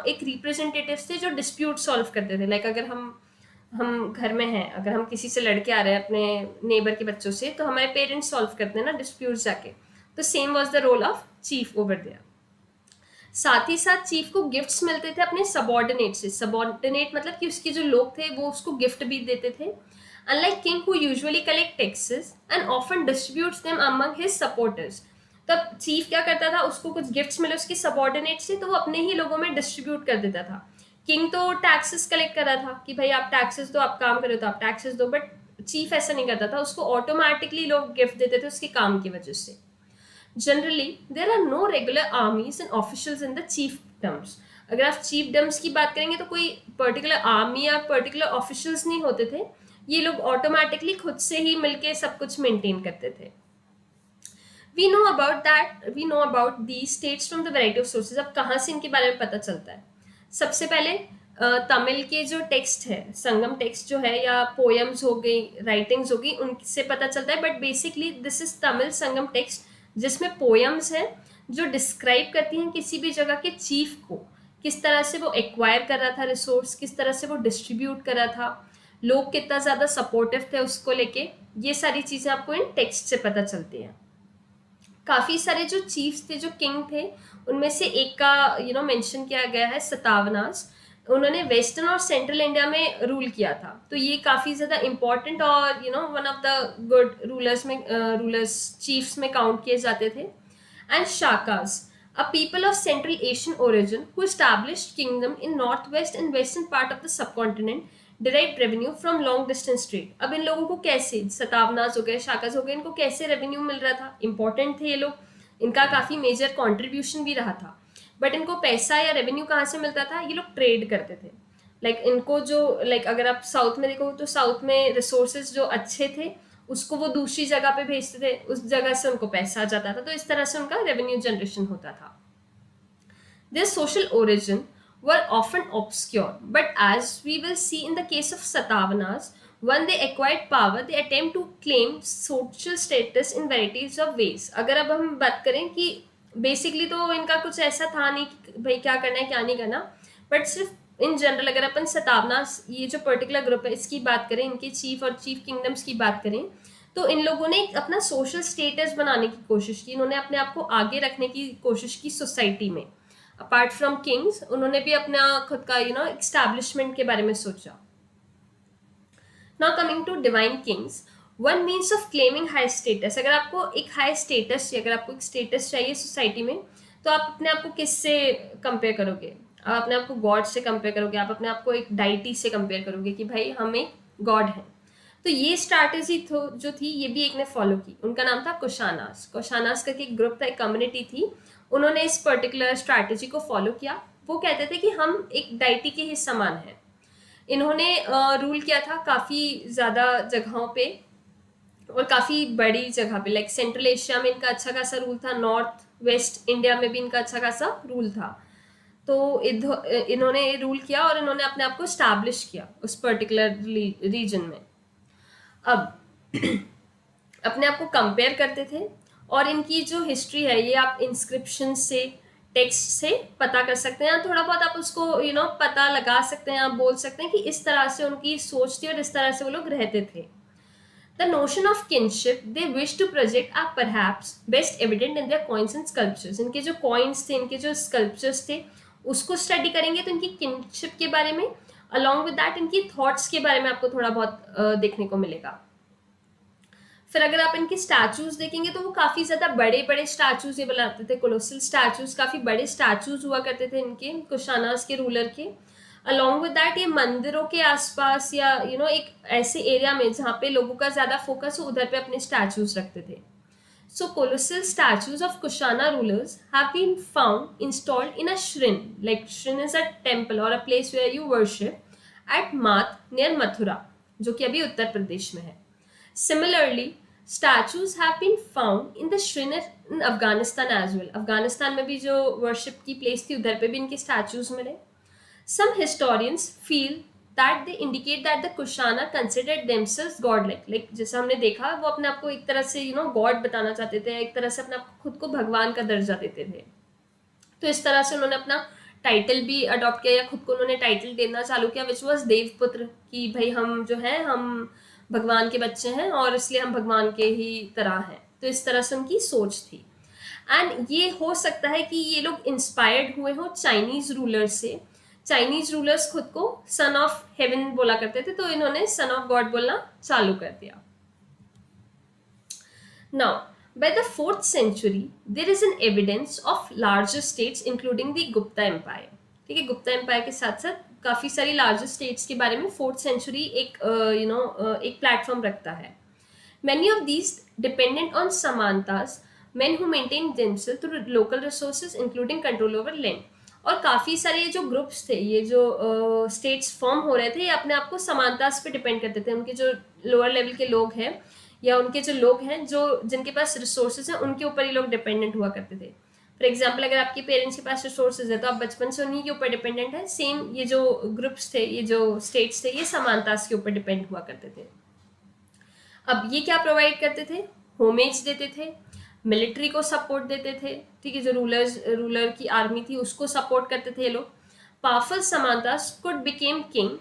एक रिप्रेजेंटेटिव थे जो डिस्प्यूट सॉल्व करते थे। लाइक अगर हम घर में हैं, अगर हम किसी से लड़के आ रहे हैं अपने नेबर के बच्चों से, तो हमारे पेरेंट्स सॉल्व करते हैं ना डिस्प्यूट जाके। तो same was the role of chief over there. साथ ही साथ चीफ को गिफ्ट्स मिलते थे अपने सबॉर्डिनेट से। सबॉर्डिनेट मतलब कि उसके जो लोग थे वो उसको गिफ्ट भी देते थे। Unlike king who usually collect taxes and often distributes them among his supporters. तब चीफ क्या करता था, उसको कुछ गिफ्ट्स मिले उसके सबॉर्डिनेट से तो वो अपने ही लोगों में डिस्ट्रीब्यूट कर देता था। किंग तो टैक्सेस कलेक्ट कर रहा था कि भाई आप टैक्सेस दो, आप काम करो तो आप टैक्सेस दो, बट चीफ ऐसा नहीं करता था, उसको ऑटोमेटिकली लोग गिफ्ट देते थे उसके काम की वजह से। Generally, there are no regular armies and officials in the chiefdoms. अगर आप chiefdoms की बात करेंगे तो कोई पर्टिकुलर आर्मी या पर्टिकुलर ऑफिशियल्स नहीं होते थे, ये लोग ऑटोमेटिकली खुद से ही मिलके सब कुछ मेंटेन करते थे। We know about these states from the variety of sources. अब कहाँ से इनके बारे में पता चलता है? सबसे पहले तमिल के जो टेक्स्ट है, संगम टेक्स्ट जो है या पोएम्स हो गई, राइटिंग्स हो गई, उनसे पता चलता है। But basically this is Tamil Sangam text जिसमें पोएम्स हैं जो डिस्क्राइब करती हैं किसी भी जगह के चीफ को, किस तरह से वो एक्वायर कर रहा था रिसोर्स, किस तरह से वो डिस्ट्रीब्यूट कर रहा था, लोग कितना ज़्यादा सपोर्टिव थे उसको लेके। ये सारी चीज़ें आपको इन टेक्स्ट से पता चलती हैं। काफ़ी सारे जो चीफ्स थे, जो किंग थे, उनमें से एक का मेंशन किया गया है सतावनास। उन्होंने वेस्टर्न और सेंट्रल इंडिया में रूल किया था, तो ये काफ़ी ज़्यादा इम्पॉर्टेंट और one of the good rulers chiefs में काउंट किए जाते थे। And Shakas, a people of central Asian origin who established kingdom in north west and western part of the subcontinent direct revenue from long distance trade. अब इन लोगों को कैसे, सतावनास हो गए, शाकास हो गए, इनको कैसे रेवेन्यू मिल रहा था? इंपॉर्टेंट थे ये लोग, इनका काफ़ी मेजर कॉन्ट्रीब्यूशन भी रहा था। बट इनको पैसा या रेवेन्यू कहाँ से मिलता था? ये लोग ट्रेड करते थे। इनको जो अगर आप साउथ में देखो तो साउथ में रिसोर्सेज जो अच्छे थे उसको वो दूसरी जगह पे भेजते थे, उस जगह से उनको पैसा आ जाता था, तो इस तरह से उनका रेवेन्यू जनरेशन होता था। Their social origin were often obscure, but as we will see in the case of Satavahanas, when they acquired power, they attempt to claim social status in varieties of ways. अगर अब हम बात करें कि basically तो इनका कुछ ऐसा था नहीं कि भाई क्या करना है क्या नहीं करना, बट सिर्फ इन जनरल अगर अपन सतावनास ये जो पर्टिकुलर ग्रुप है इसकी बात करें, इनके चीफ और चीफ किंगडम्स की बात करें, तो इन लोगों ने अपना सोशल स्टेटस बनाने की कोशिश की, इन्होंने अपने आप को आगे रखने की कोशिश की सोसाइटी में। अपार्ट फ्रॉम किंग्स उन्होंने भी अपना खुद का एस्टैब्लिशमेंट के बारे में सोचा। Now coming to divine kings, one means of claiming high status. अगर आपको एक हाई स्टेटस चाहिए, अगर आपको एक स्टेटस चाहिए सोसाइटी में, तो आप अपने आप को किससे कंपेयर करोगे? आप अपने आप को गॉड से कंपेयर करोगे, आप अपने आप को एक डाइटी से कंपेयर करोगे कि भाई हम एक गॉड हैं। तो ये स्ट्रैटेजी जो थी ये भी एक ने फॉलो की, उनका नाम था कुशानास। कुशानास करके एक ग्रुप था, एक कम्युनिटी थी, उन्होंने इस पर्टिकुलर स्ट्रैटेजी को फॉलो किया। वो कहते थे कि हम एक डाइटी के ही समान हैं। इन्होंने रूल किया था काफ़ी ज़्यादा जगहों पे और काफ़ी बड़ी जगह पे, लाइक सेंट्रल एशिया में इनका अच्छा खासा रूल था, नॉर्थ वेस्ट इंडिया में भी इनका अच्छा खासा रूल था। तो इन्होंने रूल किया और इन्होंने अपने आप को स्टैब्लिश किया उस पर्टिकुलर रीजन में। अब अपने आप को कंपेयर करते थे और इनकी जो हिस्ट्री है ये आप इंस्क्रिप्शन से, टेक्स्ट से पता कर सकते हैं, थोड़ा बहुत आप उसको पता लगा सकते हैं, आप बोल सकते हैं कि इस तरह से उनकी सोच थी और इस तरह से वो लोग रहते थे। The notion of kinship they wish to project are perhaps best evident in their coins and sculptures. इनके जो coins थे, इनके जो sculptures थे, उसको स्टडी करेंगे तो इनकी kinship के बारे में, along with that इनकी thoughts के बारे में आपको थोड़ा बहुत देखने को मिलेगा। फिर अगर आप इनके स्टैचूज देखेंगे तो वो काफ़ी ज़्यादा बड़े बड़े स्टैचूज ये बनाते थे, कोलोसल स्टैचूज, काफ़ी बड़े स्टैचूज हुआ करते थे इनके, कुशानास के रूलर के। अलॉन्ग विद दैट ये मंदिरों के आसपास या एक ऐसे एरिया में जहाँ पे लोगों का ज़्यादा फोकस हो उधर पे अपने स्टैचूज रखते थे। So colossal statues of Kushana rulers have been found installed in a shrine. Like shrine is a temple or a place where you worship at Math near Mathura, जो कि अभी उत्तर प्रदेश में है। Similarly, statues have been found in the shrine in Afghanistan as well. Afghanistan में भी जो worship की place थी उधर पे भी इनके statues मिले। Some historians feel that they indicate that the Kushana considered themselves godlike. Like जैसा हमने देखा वो अपने आप को एक तरह से गॉड बताना चाहते थे, एक तरह से अपने आप खुद को भगवान का दर्जा देते थे। तो इस तरह से उन्होंने अपना टाइटल भी अडॉप्ट किया या खुद को उन्होंने टाइटल देना चालू किया, विच वॉज देवपुत्र, कि भाई हम जो है हम भगवान के बच्चे हैं और इसलिए हम भगवान के ही तरह हैं। तो इस तरह से उनकी सोच थी। एंड ये हो सकता है कि ये लोग इंस्पायर्ड हुए हो चाइनीज रूलर से। चाइनीज रूलर्स खुद को सन ऑफ हेवन बोला करते थे, तो इन्होंने सन ऑफ गॉड बोलना चालू कर दिया। Now by the 4th century there is an evidence of larger states including the Gupta Empire। ठीक है, गुप्ता एम्पायर के साथ साथ काफी सारी लार्जर स्टेट्स के बारे में 4th सेंचुरी एक एक प्लेटफॉर्म रखता है। Many of these dependent on samantas, men who maintain themselves through local resources including control over land। और काफ़ी सारे ये जो ग्रुप्स थे, ये जो स्टेट्स फॉर्म हो रहे थे, ये अपने आप को समानतास पे डिपेंड करते थे। उनके जो लोअर लेवल के लोग हैं या उनके जो लोग हैं जो जिनके पास रिसोर्सेज हैं उनके ऊपर ये लोग डिपेंडेंट हुआ करते थे। फॉर एग्जाम्पल अगर आपके पेरेंट्स के पास रिसोर्सेज है तो आप बचपन से उन्हीं के ऊपर डिपेंडेंट है। सेम ये जो ग्रुप्स थे, ये जो स्टेट्स थे, ये समानतास के ऊपर डिपेंड हुआ करते थे। अब ये क्या प्रोवाइड करते थे? होमेज देते थे, मिलिट्री को सपोर्ट देते थे, ठीक है, जो रूलर की आर्मी थी उसको सपोर्ट करते थे ये लोग। Powerful samantas could became king.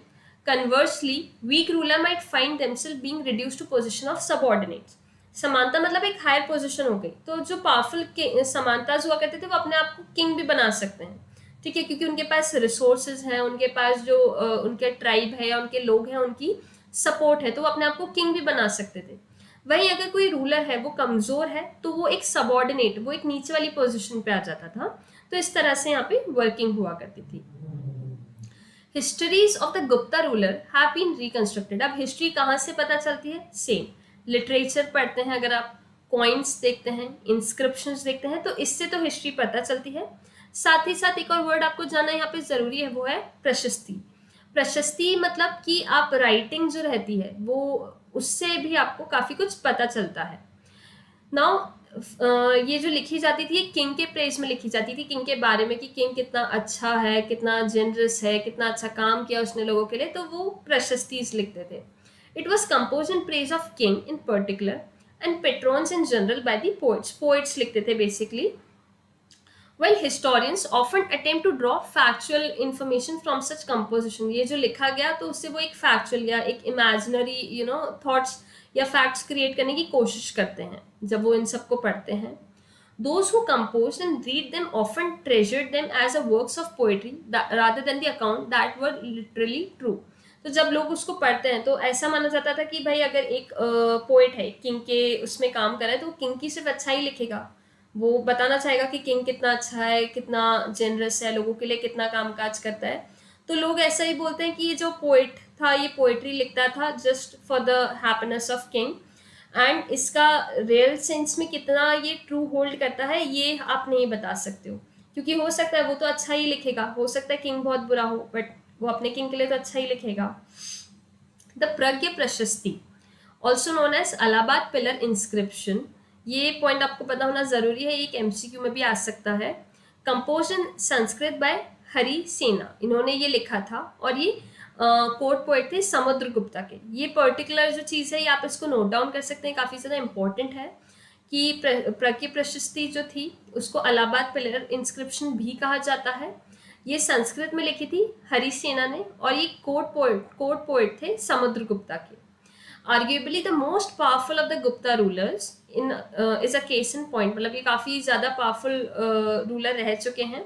Conversely weak ruler might find themselves being reduced to position of subordinates. समानता मतलब एक हायर पोजीशन हो गई, तो जो पावरफुल समानतास हुआ करते थे वो अपने आप को किंग भी बना सकते हैं, ठीक है, क्योंकि उनके पास रिसोर्सेज हैं, उनके पास जो उनके ट्राइब है या उनके लोग हैं उनकी सपोर्ट है, तो वो अपने आप को किंग भी बना सकते थे। वहीं अगर कोई रूलर है वो कमजोर है तो वो एक सबऑर्डिनेट, वो एक नीचे वाली पोजीशन पे आ जाता था। तो इस तरह से यहाँ पे वर्किंग हुआ करती थी। Histories of the Gupta ruler have been reconstructed. अब हिस्ट्री कहाँ से पता चलती है? सेम लिटरेचर पढ़ते हैं, अगर आप कॉइन्स देखते हैं, इंस्क्रिप्शंस देखते हैं, तो इससे तो हिस्ट्री पता चलती है। साथ ही साथ एक और वर्ड आपको जानना यहाँ पे जरूरी है, वो है प्रशस्ति। प्रशस्ति मतलब कि आप राइटिंग जो रहती है वो उससे भी आपको काफ़ी कुछ पता चलता है। नाउ ये जो लिखी जाती थी ये किंग के प्रेज में लिखी जाती थी, किंग के बारे में कि किंग कितना अच्छा है, कितना जेनरस है, कितना अच्छा काम किया उसने लोगों के लिए, तो वो प्रशस्तिज लिखते थे। It was composed in praise of king in particular and patrons in general by the poets. Poets लिखते थे basically. While historians often attempt to draw factual information from such composition, ये जो लिखा गया तो उससे वो एक factual या एक imaginary thoughts या facts create करने की कोशिश करते हैं जब वो इन सबको पढ़ते हैं। Those who composed and read them often treasured them as a works of poetry rather than the account that were literally true। तो जब लोग उसको पढ़ते हैं तो ऐसा माना जाता था कि भाई अगर एक पोएट है किंग के उसमें काम कर रहा है तो किंग की सिर्फ अच्छा ही लिखेगा, वो बताना चाहेगा कि किंग कितना अच्छा है, कितना जेनरस है, लोगों के लिए कितना कामकाज करता है। तो लोग ऐसा ही बोलते हैं कि ये जो पोइट था ये पोइट्री लिखता था just for the happiness of king, and इसका रियल सेंस में कितना ये ट्रू होल्ड करता है ये आप नहीं बता सकते हो, क्योंकि हो सकता है वो तो अच्छा ही लिखेगा, हो सकता है किंग बहुत बुरा हो, बट वो अपने किंग के लिए तो अच्छा ही लिखेगा। The Prayag Prashasti also known as Allahabad pillar inscription, ये पॉइंट आपको पता होना जरूरी है, एक एमसीक्यू में भी आ सकता है। Compose in Sanskrit by Harisena, इन्होंने ये लिखा था और ये कोर्ट पोएट थे समुद्रगुप्ता के। ये पर्टिकुलर जो चीज़ है ये आप इसको नोट डाउन कर सकते हैं, काफ़ी ज़्यादा इंपॉर्टेंट है कि प्रज्ञ प्रशस्ति जो थी उसको अलाहाबाद पिलर इंस्क्रिप्शन भी कहा जाता है। ये संस्कृत में लिखी थी हरिसेना ने और ये कोर्ट पोएट थे समुद्रगुप्ता के। Arguably the most powerful of the Gupta rulers in is a case in point, मतलब ये काफ़ी ज़्यादा पावरफुल रूलर रह चुके हैं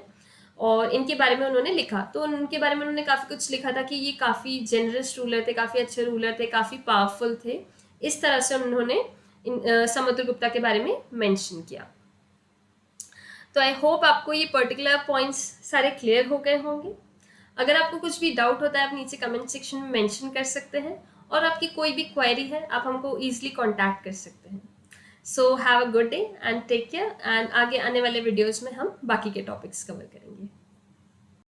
और इनके बारे में उन्होंने लिखा। तो उनके बारे में उन्होंने काफ़ी कुछ लिखा था कि ये काफ़ी जेनरस रूलर थे, काफ़ी अच्छे रूलर थे, काफ़ी पावरफुल थे। इस तरह से उन्होंने समुद्रगुप्ता के बारे में मेंशन किया। तो आई होप आपको ये पर्टिकुलर पॉइंट्स सारे क्लियर हो गए होंगे। अगर आपको कुछ भी डाउट होता है आप नीचे कमेंट सेक्शन में मेंशन कर सकते हैं और आपकी कोई भी क्वेरी है आप हमको ईजिली कॉन्टैक्ट कर सकते हैं। So have a good day and take care, and आगे आने वाले वीडियोज़ में हम बाकी के टॉपिक्स कवर करेंगे।